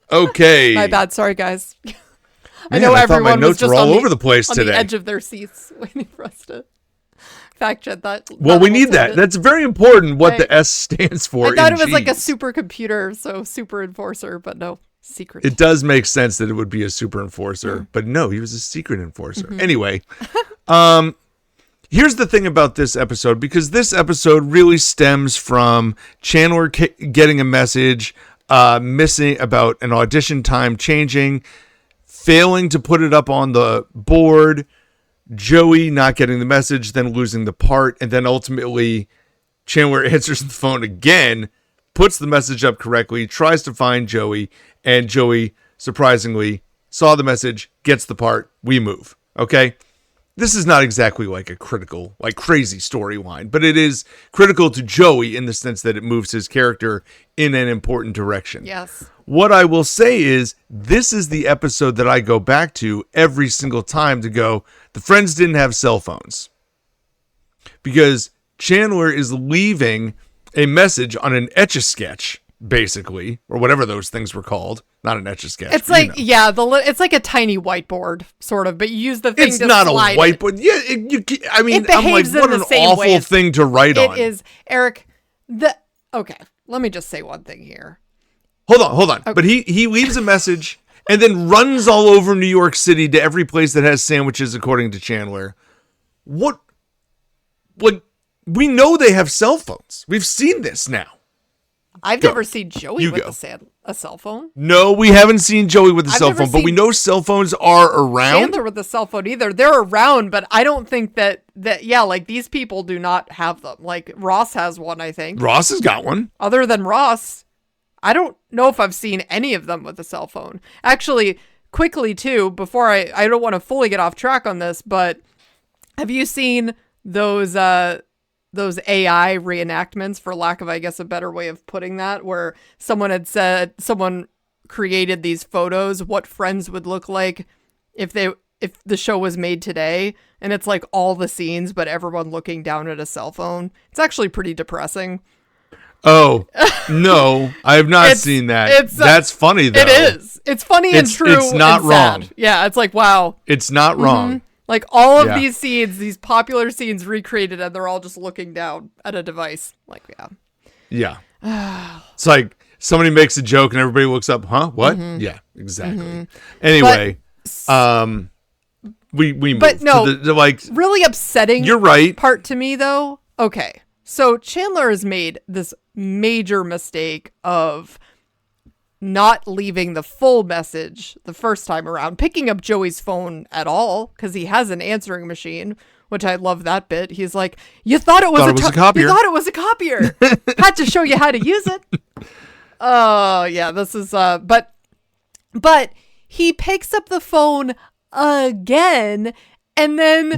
Okay. My bad. Sorry, guys. Man, I know everyone was just all over the place today. On the edge of their seats waiting for us to fact check that. Well, we need that. That's very important what the S stands for. I thought it was like a supercomputer, so Super Enforcer, but no, secret. It does make sense that it would be a super enforcer, but no, he was a secret enforcer. Mm-hmm. Anyway, here's the thing about this episode, because this episode really stems from Chandler getting a message missing about an audition time changing, failing to put it up on the board, Joey not getting the message, then losing the part, and then ultimately Chandler answers the phone again, puts the message up correctly, tries to find Joey, and Joey, surprisingly, saw the message, gets the part, we move. Okay? This is not exactly like a critical, like crazy storyline, but it is critical to Joey in the sense that it moves his character in an important direction. Yes. What I will say is, this is the episode that I go back to every single time to go, the friends didn't have cell phones. Because Chandler is leaving a message on an Etch-a-Sketch, basically, or whatever those things were called. Not an Etch-a-Sketch. It's like, it's like a tiny whiteboard, sort of, but you use the thing it's to not slide a whiteboard. It. Yeah, I'm like, behaves what in an the same awful way thing to write on. It is, Eric, okay, let me just say one thing here. Hold on. Okay. But he leaves a message and then runs all over New York City to every place that has sandwiches, according to Chandler. What? Like, we know they have cell phones. We've seen this now. I've never seen Joey with a a cell phone. No, we haven't seen Joey with a cell never phone, but we seen know cell phones are around. Chandler with a cell phone either. They're around, but I don't think that like these people do not have them. Like Ross has one, I think. Ross has got one. Other than Ross, I don't know if I've seen any of them with a cell phone. Actually, quickly too, before I don't want to fully get off track on this, but have you seen those AI reenactments, for lack of, I guess, a better way of putting that, where someone created these photos, what Friends would look like if the show was made today, and it's like all the scenes, but everyone looking down at a cell phone. It's actually pretty depressing. Oh, no, I have not seen that. That's funny, though. It is. It's funny and true. It's not and wrong. Sad. Yeah, it's like, wow. It's not wrong. Like all of these scenes, these popular scenes recreated, and they're all just looking down at a device. Like, yeah. Yeah. It's like somebody makes a joke and everybody looks up, huh? What? Yeah, exactly. Anyway, we moved but no, to the like really upsetting. You're right. Part to me though. Okay, so Chandler has made this major mistake of not leaving the full message the first time around, picking up Joey's phone at all, because he has an answering machine, which I love that bit. He's like, you thought it was a copier. You thought it was a copier. Had to show you how to use it. Oh, yeah, this is, but he picks up the phone again, and then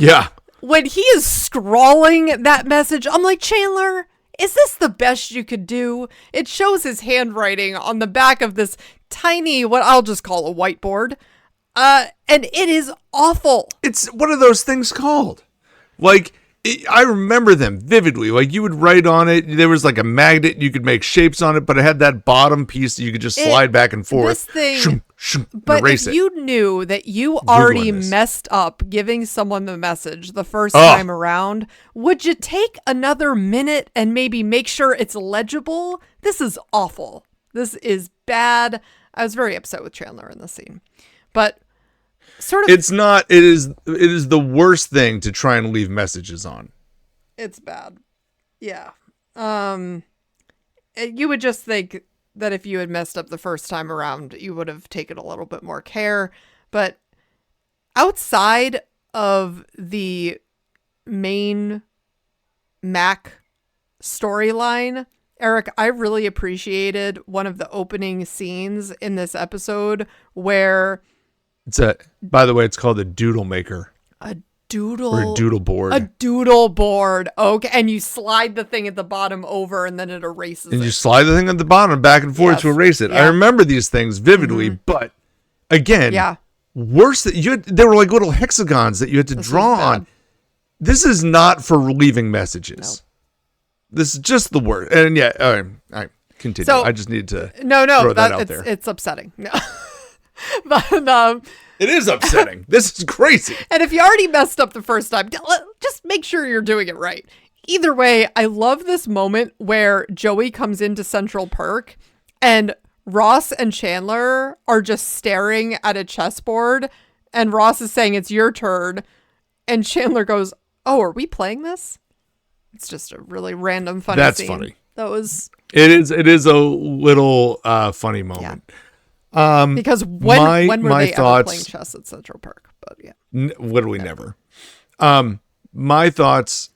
when he is scrawling that message, I'm like, Chandler, is this the best you could do? It shows his handwriting on the back of this tiny, what I'll just call a whiteboard. And it is awful. It's what are those things called? Like, I remember them vividly. Like, you would write on it. There was like a magnet. You could make shapes on it, but it had that bottom piece that you could just slide back and forth. This thing, but if you knew that you already messed up giving someone the message the first time around, would you take another minute and maybe make sure it's legible? This is awful. This is bad. I was very upset with Chandler in this scene. But sort of, it's not, it is the worst thing to try and leave messages on. It's bad. Yeah. You would just think that if you had messed up the first time around, you would have taken a little bit more care. But outside of the main Mac storyline, Eric, I really appreciated one of the opening scenes in this episode where by the way, it's called a doodle maker. A doodle. Or a doodle board. A doodle board. Okay. And you slide the thing at the bottom over and then it erases and you slide the thing at the bottom back and forth to erase it. Yeah. I remember these things vividly, but again, worse that they were like little hexagons that you had to draw on. This is not for leaving messages. No. This is just the word. And all right, continue. So, I just need to throw that out there. It's upsetting. No. But it is upsetting. This is crazy. And if you already messed up the first time, just make sure you're doing it right. Either way, I love this moment where Joey comes into Central Perk and Ross and Chandler are just staring at a chessboard and Ross is saying it's your turn and Chandler goes, "Oh, are we playing this?" It's just a really random funny scene. That's funny. That was It is a little funny moment. Yeah. Because when were they ever playing chess at Central Park? But yeah, literally never. My thoughts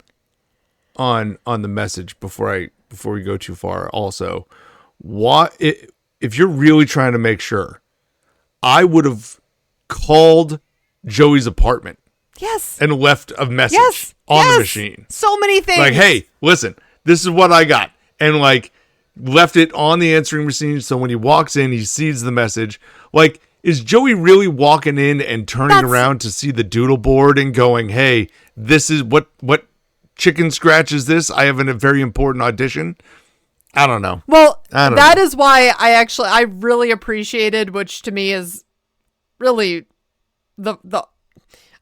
on the message before we go too far. Also, if you're really trying to make sure, I would have called Joey's apartment. Yes, and left a message on the machine. So many things. Like, hey, listen, this is what I got, and like. Left it on the answering machine so when he walks in, he sees the message. Like, is Joey really walking in and turning around to see the doodle board and going, hey, this is what chicken scratch is this? I have a very important audition. I don't know. Well, that is why I really appreciated, which to me is really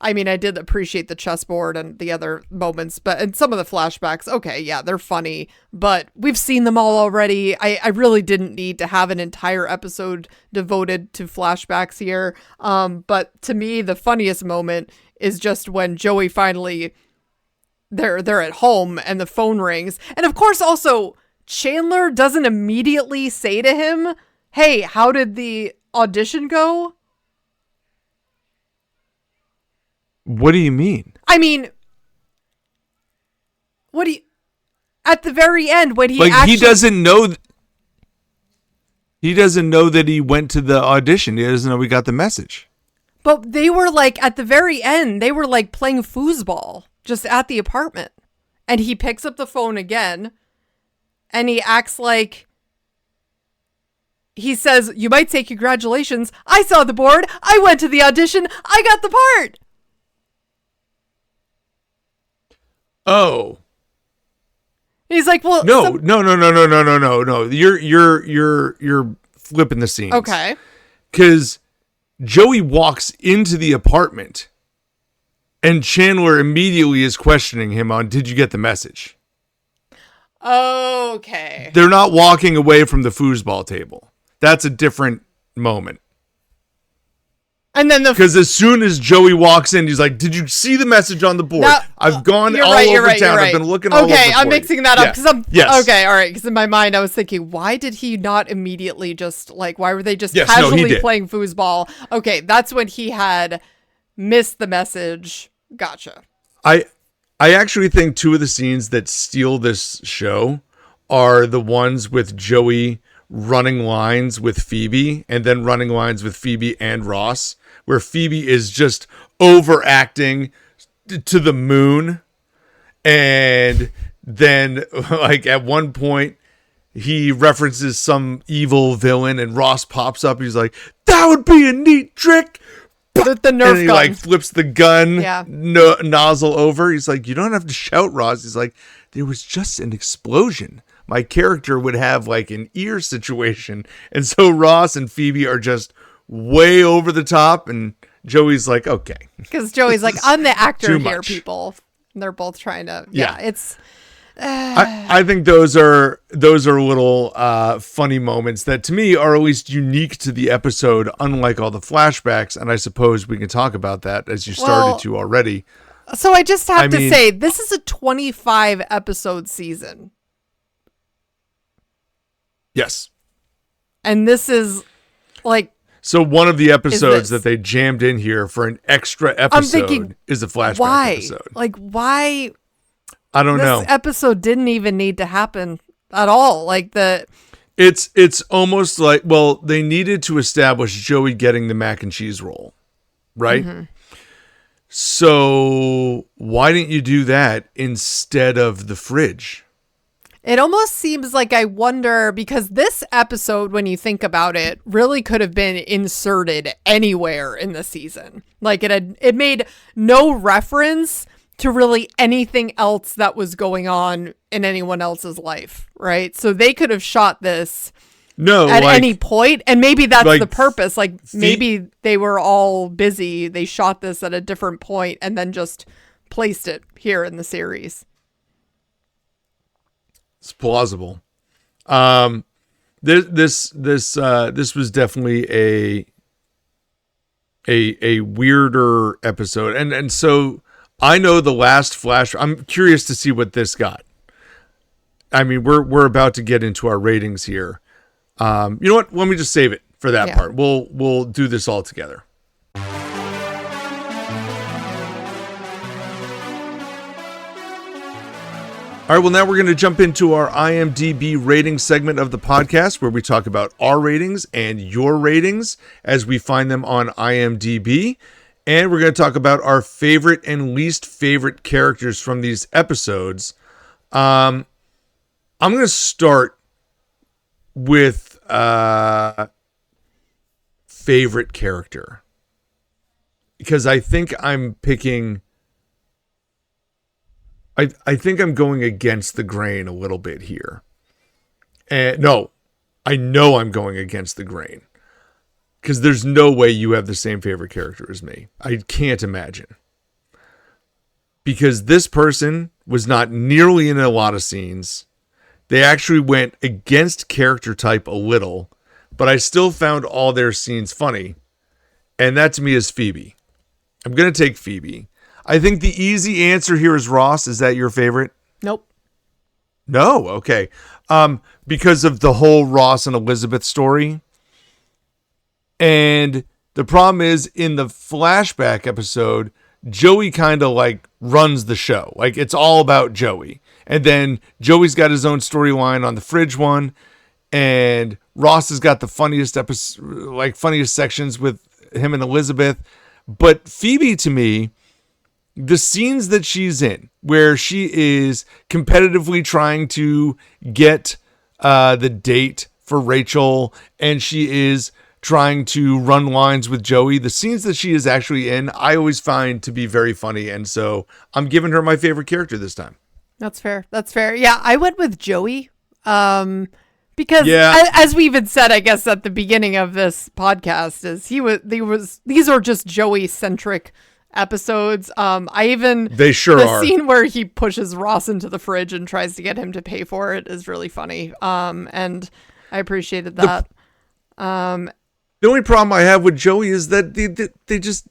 I mean, I did appreciate the chessboard and the other moments, and some of the flashbacks, okay, yeah, they're funny, but we've seen them all already. I really didn't need to have an entire episode devoted to flashbacks here. But to me, the funniest moment is just when Joey finally, they're at home and the phone rings. And of course, also, Chandler doesn't immediately say to him, hey, how did the audition go? What do you mean? I mean, what do you... At the very end, when he like actually... he doesn't know... He doesn't know that he went to the audition. He doesn't know we got the message. But they were like, at the very end, they were like playing foosball just at the apartment. And he picks up the phone again and he acts like, he says, you might say congratulations. I saw the board. I went to the audition. I got the part. Oh. He's like, well, no. You're flipping the scenes. Okay. Because Joey walks into the apartment and Chandler immediately is questioning him on, did you get the message? Okay. They're not walking away from the foosball table. That's a different moment. And then because as soon as Joey walks in, he's like, did you see the message on the board? Now, I've gone all over town. I've been looking all over. Okay, I'm mixing that up because I'm yes. Okay, all right. Because in my mind, I was thinking, why did he not immediately just like? Why were they just he casually did. playing foosball? Okay, that's when he had missed the message. Gotcha. I actually think two of the scenes that steal this show are the ones with Joey running lines with Phoebe and then running lines with Phoebe and Ross, where Phoebe is just overacting to the moon. And then like at one point he references some evil villain and Ross pops up. He's like, that would be a neat trick. The Nerf and he gun. like flips the gun Yeah. nozzle over. He's like, you don't have to shout, Ross. He's like, there was just an explosion. My character would have like an ear situation. And so Ross and Phoebe are just way over the top. And Joey's like, okay. Because Joey's like, I'm the actor Too here, much. people. And they're both trying to, Yeah. it's... I think those are little funny moments that to me are at least unique to the episode, unlike all the flashbacks. And I suppose we can talk about that as you started to already. So I just have to say, this is a 25 episode season. Yes. And this is like... So one of the episodes that they jammed in here for an extra episode is a flashback episode. Like, why... I don't know. This episode didn't even need to happen at all. Like it's almost like, well, they needed to establish Joey getting the mac and cheese roll, right? Mm-hmm. So why didn't you do that instead of the fridge? It almost seems like I wonder, because this episode, when you think about it, really could have been inserted anywhere in the season. Like it made no reference to really anything else that was going on in anyone else's life, right? So they could have shot this at any point, and maybe that's the purpose. Like maybe they were all busy. They shot this at a different point and then just placed it here in the series. It's plausible. This was definitely a weirder episode, and so. I know the last flash. I'm curious to see what this got. I mean, we're about to get into our ratings here. You know what? Let me just save it for that part. We'll do this all together. All right, well, now we're going to jump into our IMDb rating segment of the podcast where we talk about our ratings and your ratings as we find them on IMDb. And we're going to talk about our favorite and least favorite characters from these episodes. I'm going to start with favorite character. Because I think I'm picking... I think I'm going against the grain a little bit here. And no, I know I'm going against the grain. Because there's no way you have the same favorite character as me. I can't imagine. Because this person was not nearly in a lot of scenes. They actually went against character type a little. But I still found all their scenes funny. And that to me is Phoebe. I'm going to take Phoebe. I think the easy answer here is Ross. Is that your favorite? Nope. No? Okay. Because of the whole Ross and Elizabeth story. And the problem is, in the flashback episode, Joey kind of like runs the show. Like, it's all about Joey. And then Joey's got his own storyline on the fridge one. And Ross has got the funniest funniest sections with him and Elizabeth. But Phoebe, to me, the scenes that she's in, where she is competitively trying to get the date for Rachel, and she is trying to run lines with Joey, the scenes that she is actually in, I always find to be very funny. And so I'm giving her my favorite character this time. That's fair. That's fair. Yeah, I went with Joey. Because as we even said, I guess at the beginning of this podcast, these are just Joey centric episodes. They sure are. The scene where he pushes Ross into the fridge and tries to get him to pay for it is really funny. And I appreciated that. The only problem I have with Joey is that they just,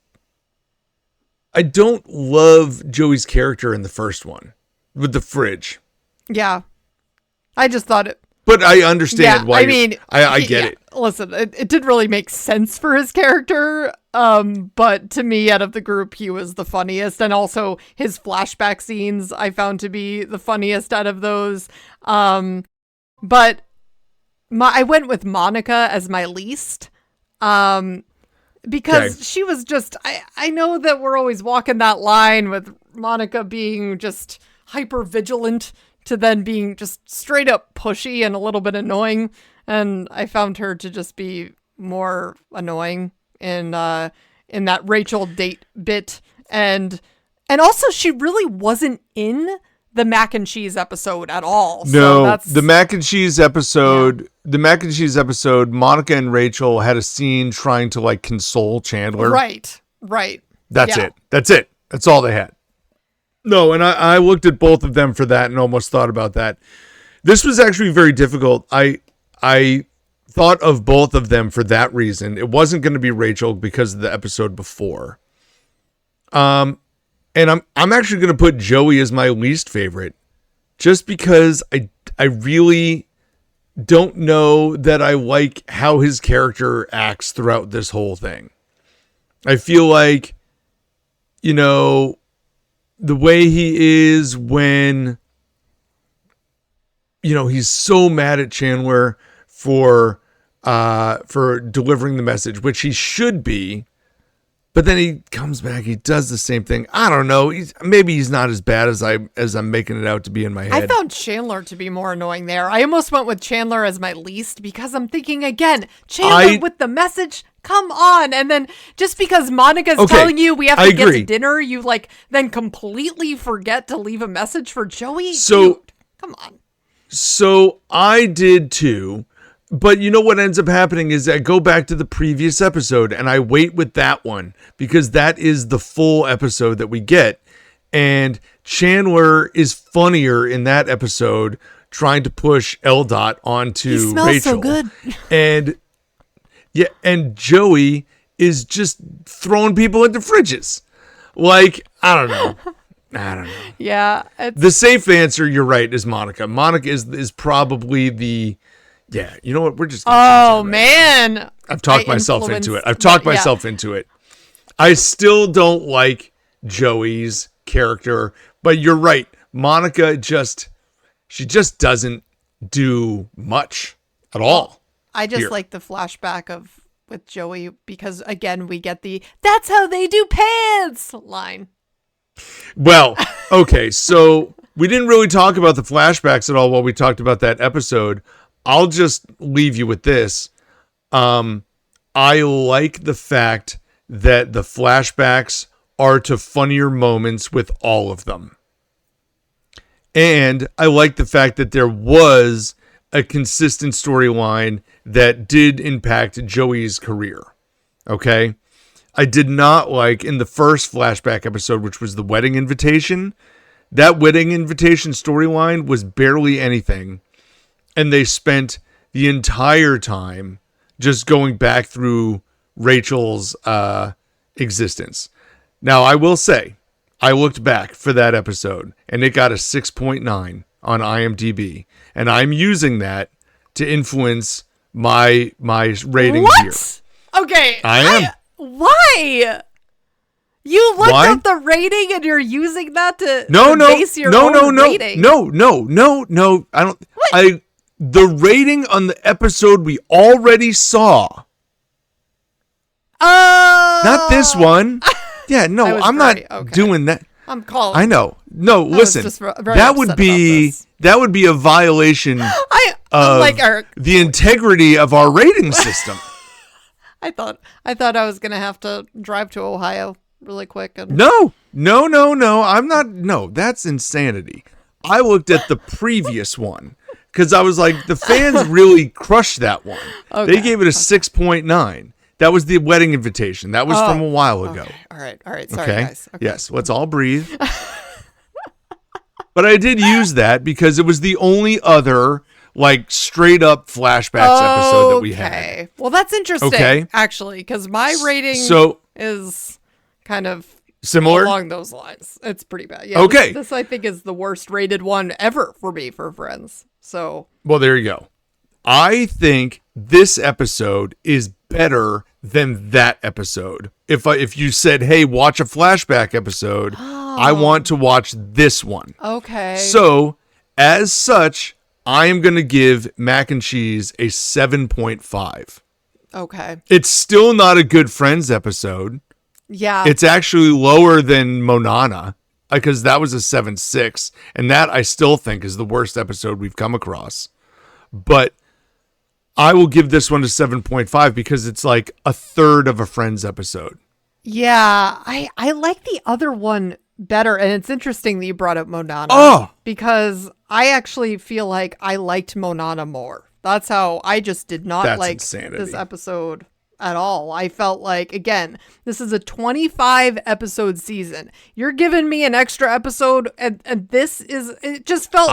I don't love Joey's character in the first one with the fridge. Yeah. I just thought it. But I understand why. I mean, I get it. Listen, it didn't really make sense for his character. But to me, out of the group, he was the funniest. And also his flashback scenes I found to be the funniest out of those. But I went with Monica as my least. Because she was just, I know that we're always walking that line with Monica being just hyper vigilant to then being just straight up pushy and a little bit annoying. And I found her to just be more annoying in that Rachel date bit. And also she really wasn't in the Mac and Cheese episode at all. No, the Mac and Cheese episode, Monica and Rachel had a scene trying to like console Chandler. Right. That's it. That's all they had. No, and I looked at both of them for that and almost thought about that. This was actually very difficult. I thought of both of them for that reason. It wasn't going to be Rachel because of the episode before. And I'm actually going to put Joey as my least favorite, just because I really don't know that I like how his character acts throughout this whole thing. I feel like, the way he is when, he's so mad at Chandler for delivering the message, which he should be. But then he comes back, he does the same thing. I don't know. Maybe he's not as bad as I'm making it out to be in my head. I found Chandler to be more annoying there. I almost went with Chandler as my least because I'm thinking again, Chandler with the message, come on. And then just because Monica's telling you we have to get to dinner, you then completely forget to leave a message for Joey. So dude, come on. So I did too. But you know what ends up happening is I go back to the previous episode and I wait with that one because that is the full episode that we get. And Chandler is funnier in that episode trying to push L. onto he smells Rachel. So good. And Joey is just throwing people into fridges. I don't know. Yeah. The safe answer, you're right, is Monica. Monica is probably the... Yeah, you know what? We're just... man. I've talked myself into it. I still don't like Joey's character, but you're right. Monica she just doesn't do much at all. I just like the flashback with Joey because, again, we get the "that's how they do pants" line. Well, okay, so we didn't really talk about the flashbacks at all while we talked about that episode. I'll just leave you with this. I like the fact that the flashbacks are to funnier moments with all of them. And I like the fact that there was a consistent storyline that did impact Joey's career. Okay? I did not like in the first flashback episode, which was the wedding invitation. That wedding invitation storyline was barely anything. And they spent the entire time just going back through Rachel's existence. Now, I will say, I looked back for that episode, and it got a 6.9 on IMDb. And I'm using that to influence my ratings here. Okay. I am. Why? You looked Why? up the rating and you're using that to No. base your own rating. No. I don't. What? The rating on the episode we already saw. Not this one. Yeah, no, I'm not doing that. I'm calling. I know. No, listen. That would be a violation of the integrity of our rating system. I thought I was gonna have to drive to Ohio really quick. And No. I'm not. No, that's insanity. I looked at the previous one because I was like, the fans really crushed that one. Okay. They gave it a 6.9. That was the wedding invitation. That was from a while ago. Okay. All right. Sorry, guys. Okay. Yes, let's all breathe. But I did use that because it was the only other like straight up flashbacks episode that we had. Well, that's interesting, actually, because my rating is kind of similar along those lines. It's pretty bad. Yeah. Okay. This I think is the worst rated one ever for me for Friends. So. Well, there you go. I think this episode is better than that episode. If you said, "Hey, watch a flashback episode," I want to watch this one. Okay. So, as such, I am going to give Mac and Cheese a 7.5. Okay. It's still not a good Friends episode. Yeah. It's actually lower than Monana because that was a 7.6, and that I still think is the worst episode we've come across. But I will give this one a 7.5 because it's like a third of a Friends episode. Yeah, I like the other one better, and it's interesting that you brought up Monana. Because I actually feel like I liked Monana more. That's how I just did not like this episode at all. I felt like, again, this is a 25 episode season. You're giving me an extra episode, and this is it just felt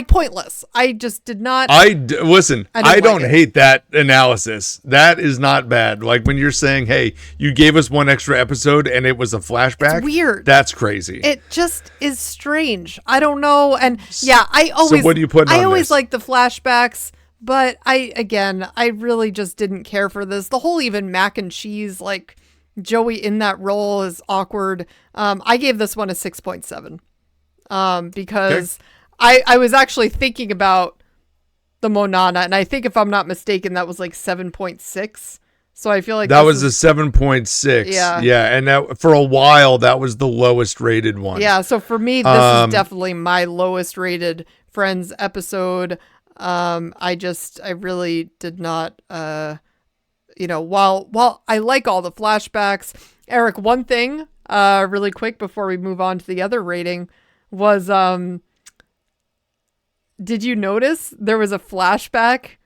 pointless. I just did not. Listen. I don't hate that analysis. That is not bad. Like when you're saying, "Hey, you gave us one extra episode and it was a flashback." It's weird. That's crazy. It just is strange. I don't know. And yeah, So what do you put? I always like the flashbacks. But I really just didn't care for this. The whole even Mac and Cheese, like Joey in that role is awkward. I gave this one a 6.7 because I was actually thinking about the Monana, and I think if I'm not mistaken, that was like 7.6. So I feel like that was a 7.6. Yeah. And that, for a while, that was the lowest rated one. Yeah. So for me, this is definitely my lowest rated Friends episode. I really did not, while I like all the flashbacks, Eric, one thing, really quick before we move on to the other rating was, did you notice there was a flashback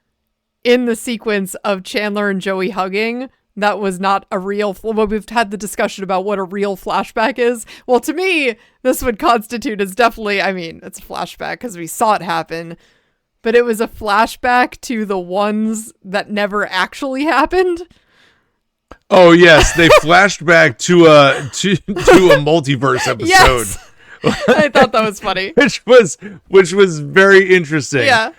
in the sequence of Chandler and Joey hugging? That was not a real, well, we've had the discussion about what a real flashback is. Well, to me, this would constitute as definitely, it's a flashback because we saw it happen. But it was a flashback to the ones that never actually happened. Oh yes, they flashed back to a multiverse episode. Yes. I thought that was funny. which was very interesting. Yeah.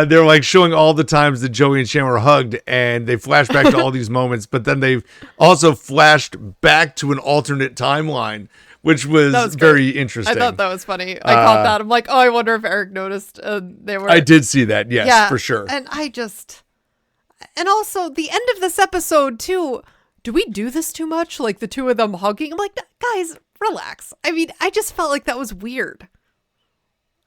They're like showing all the times that Joey and Chandler hugged, and they flashed back to all these moments, but then they also flashed back to an alternate timeline, which was very interesting. I thought that was funny. I caught that. I'm like, oh, I wonder if Eric noticed. I did see that. Yes, for sure. And and also the end of this episode too. Do we do this too much? Like the two of them hugging? I'm like, guys, relax. I just felt like that was weird.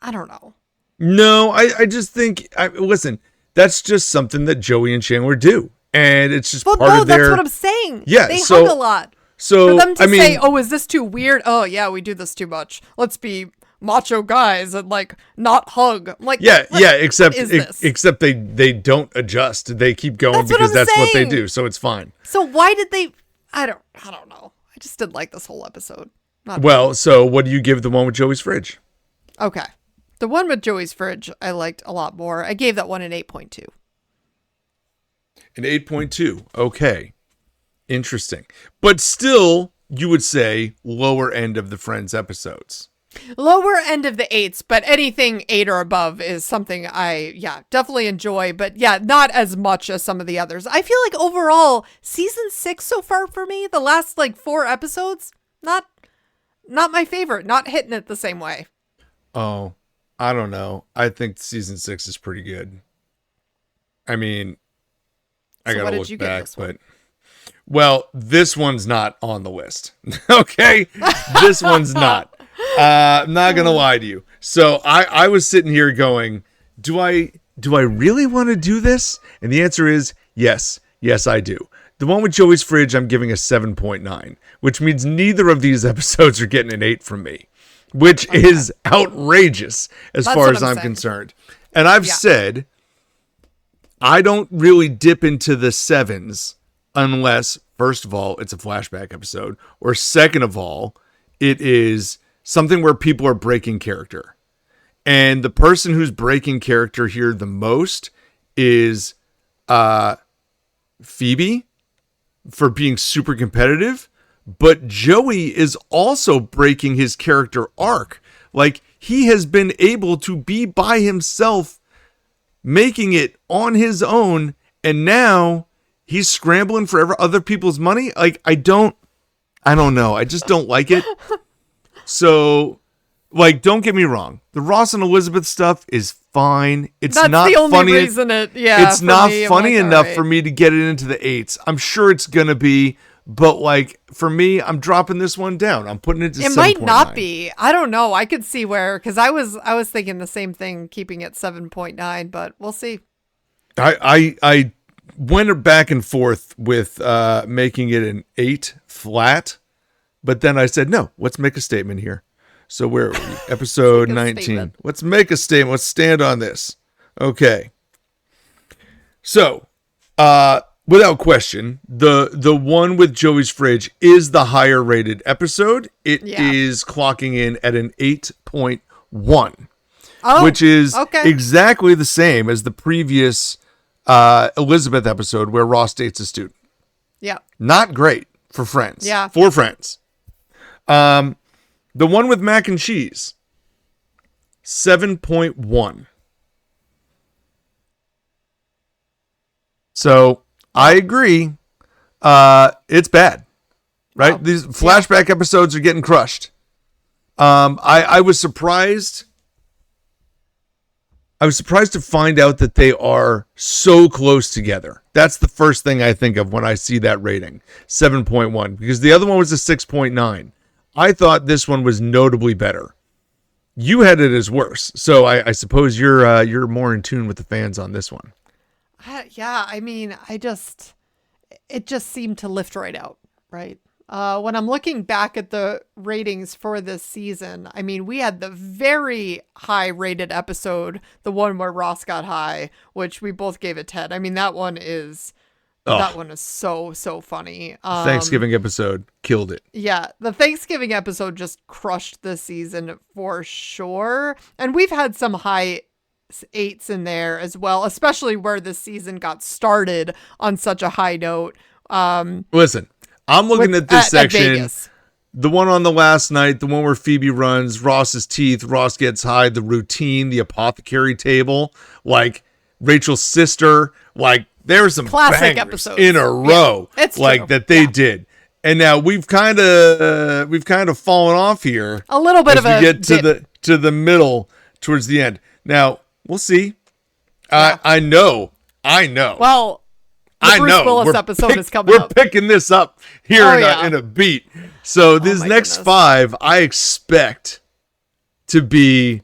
I don't know. No, I just think, listen, that's just something that Joey and Chandler do. And it's just part of their... that's what I'm saying. Yeah, they hug a lot. So, for them to say, oh, is this too weird? Oh, yeah, we do this too much. Let's be macho guys and like not hug. I'm like, except they don't adjust. They keep going because that's what they do. So it's fine. So why did they? I don't know. I just didn't like this whole episode. So what do you give the one with Joey's fridge? Okay, the one with Joey's fridge I liked a lot more. I gave that one an 8.2. An 8.2. Okay. Interesting. But still, you would say lower end of the Friends episodes. Lower end of the 8s, but anything 8 or above is something I, definitely enjoy. But not as much as some of the others. I feel like overall, season 6 so far for me, the last 4 episodes, not my favorite, not hitting it the same way. Oh, I don't know. I think season 6 is pretty good. I mean, I gotta look back, but well, this one's not on the list. Okay, this one's not. I'm not gonna lie to you. So I was sitting here going, do I really want to do this? And the answer is yes, I do. The one with Joey's Fridge, I'm giving a 7.9, which means neither of these episodes are getting an 8 from me, which is outrageous as far as I'm concerned. And I've said I don't really dip into the 7s unless, first of all, it's a flashback episode, or second of all, it is something where people are breaking character. And the person who's breaking character here the most is Phoebe for being super competitive. But Joey is also breaking his character arc. Like, he has been able to be by himself, making it on his own. And now he's scrambling for other people's money. Like, I don't know. I just don't like it. So, don't get me wrong. The Ross and Elizabeth stuff is fine. It's That's not the only funny. reason it's not funny enough for me to get it into the 8s. I'm sure it's gonna be, but for me, I'm dropping this one down. I'm putting it to 7.9. It might not be. I don't know. I could see where, because I was thinking the same thing, keeping it 7.9, but we'll see. I went back and forth with making it an 8 flat. But then I said, no, let's make a statement here. So where are we? Episode 19. Statement. Let's make a statement. Let's stand on this. Okay. So, without question, the one with Joey's Fridge is the higher rated episode. It is clocking in at an 8.1, which is exactly the same as the previous Elizabeth episode where Ross dates a student. Yeah. Not great for Friends. Yeah. For Friends. The one with Mac and Cheese, 7.1. So I agree. It's bad, right? Oh, these flashback episodes are getting crushed. I was surprised. I was surprised to find out that they are so close together. That's the first thing I think of when I see that rating, 7.1, because the other one was a 6.9. I thought this one was notably better. You had it as worse, so I suppose you're more in tune with the fans on this one. I mean, it just seemed to lift right out, right? When I'm looking back at the ratings for this season, I mean, we had the very high rated episode, the one where Ross got high, which we both gave a 10. I mean, that one is so funny. Thanksgiving episode killed it. Yeah, the Thanksgiving episode just crushed this season for sure. And we've had some high 8s in there as well, especially where this season got started on such a high note. Listen, I'm looking at this section. The one on the last night, the one where Phoebe runs Ross's teeth, Ross gets high, the routine, the apothecary table, Rachel's sister, there were some classic bangers episodes in a row, it's true. That they did. And now we've kind of fallen off here a little bit as we get to the middle towards the end. Now we'll see. Yeah. I know. Well, the Bruce Willis episode is coming up. We're picking this up here in a beat. So these next 5, I expect to be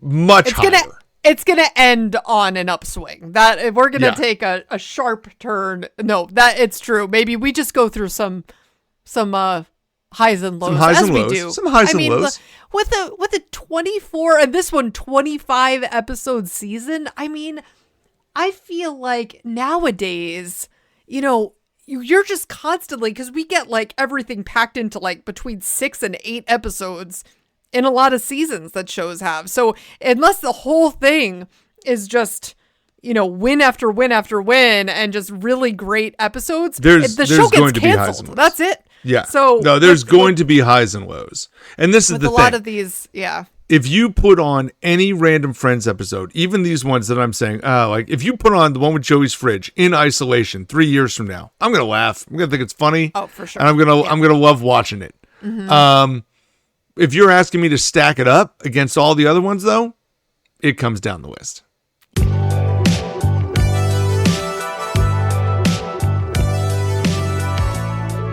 much higher. It's going to end on an upswing. That we're going to take a sharp turn. No, that it's true. Maybe we just go through some highs and lows we do. Some highs and lows. With a 24 and this one 25 episode season, I mean, I feel like nowadays, you're just constantly, because we get everything packed into between 6 and 8 episodes in a lot of seasons that shows have. So unless the whole thing is just, win after win after win and just really great episodes, the show gets canceled. That's it. Yeah. So no, there's going to be highs and lows. And this is the thing. With a lot of these, yeah. If you put on any random Friends episode, even these ones that I'm saying, like if you put on the one with Joey's fridge in isolation 3 years from now, I'm going to laugh. I'm going to think it's funny. Oh, for sure. And I'm going to love watching it. Mm-hmm. If you're asking me to stack it up against all the other ones though, it comes down the list.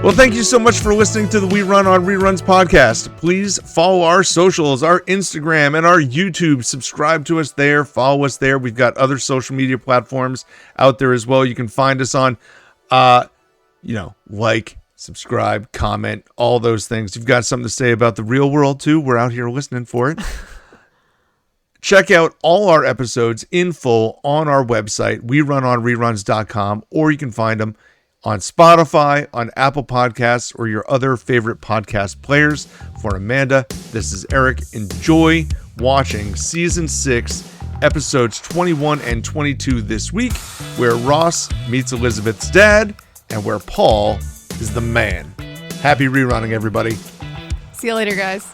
Well, thank you so much for listening to the We Run on Reruns podcast. Please follow our socials, our Instagram and our YouTube. Subscribe to us there. Follow us there. We've got other social media platforms out there as well. You can find us on, like, subscribe, comment, all those things. You've got something to say about the real world too. We're out here listening for it. Check out all our episodes in full on our website, werunonreruns.com, or you can find them on Spotify, on Apple Podcasts, or your other favorite podcast players. For Amanda, this is Eric. Enjoy watching Season 6, Episodes 21 and 22 this week, where Ross meets Elizabeth's dad and where Paul is the man. Happy rerunning, everybody. See you later, guys.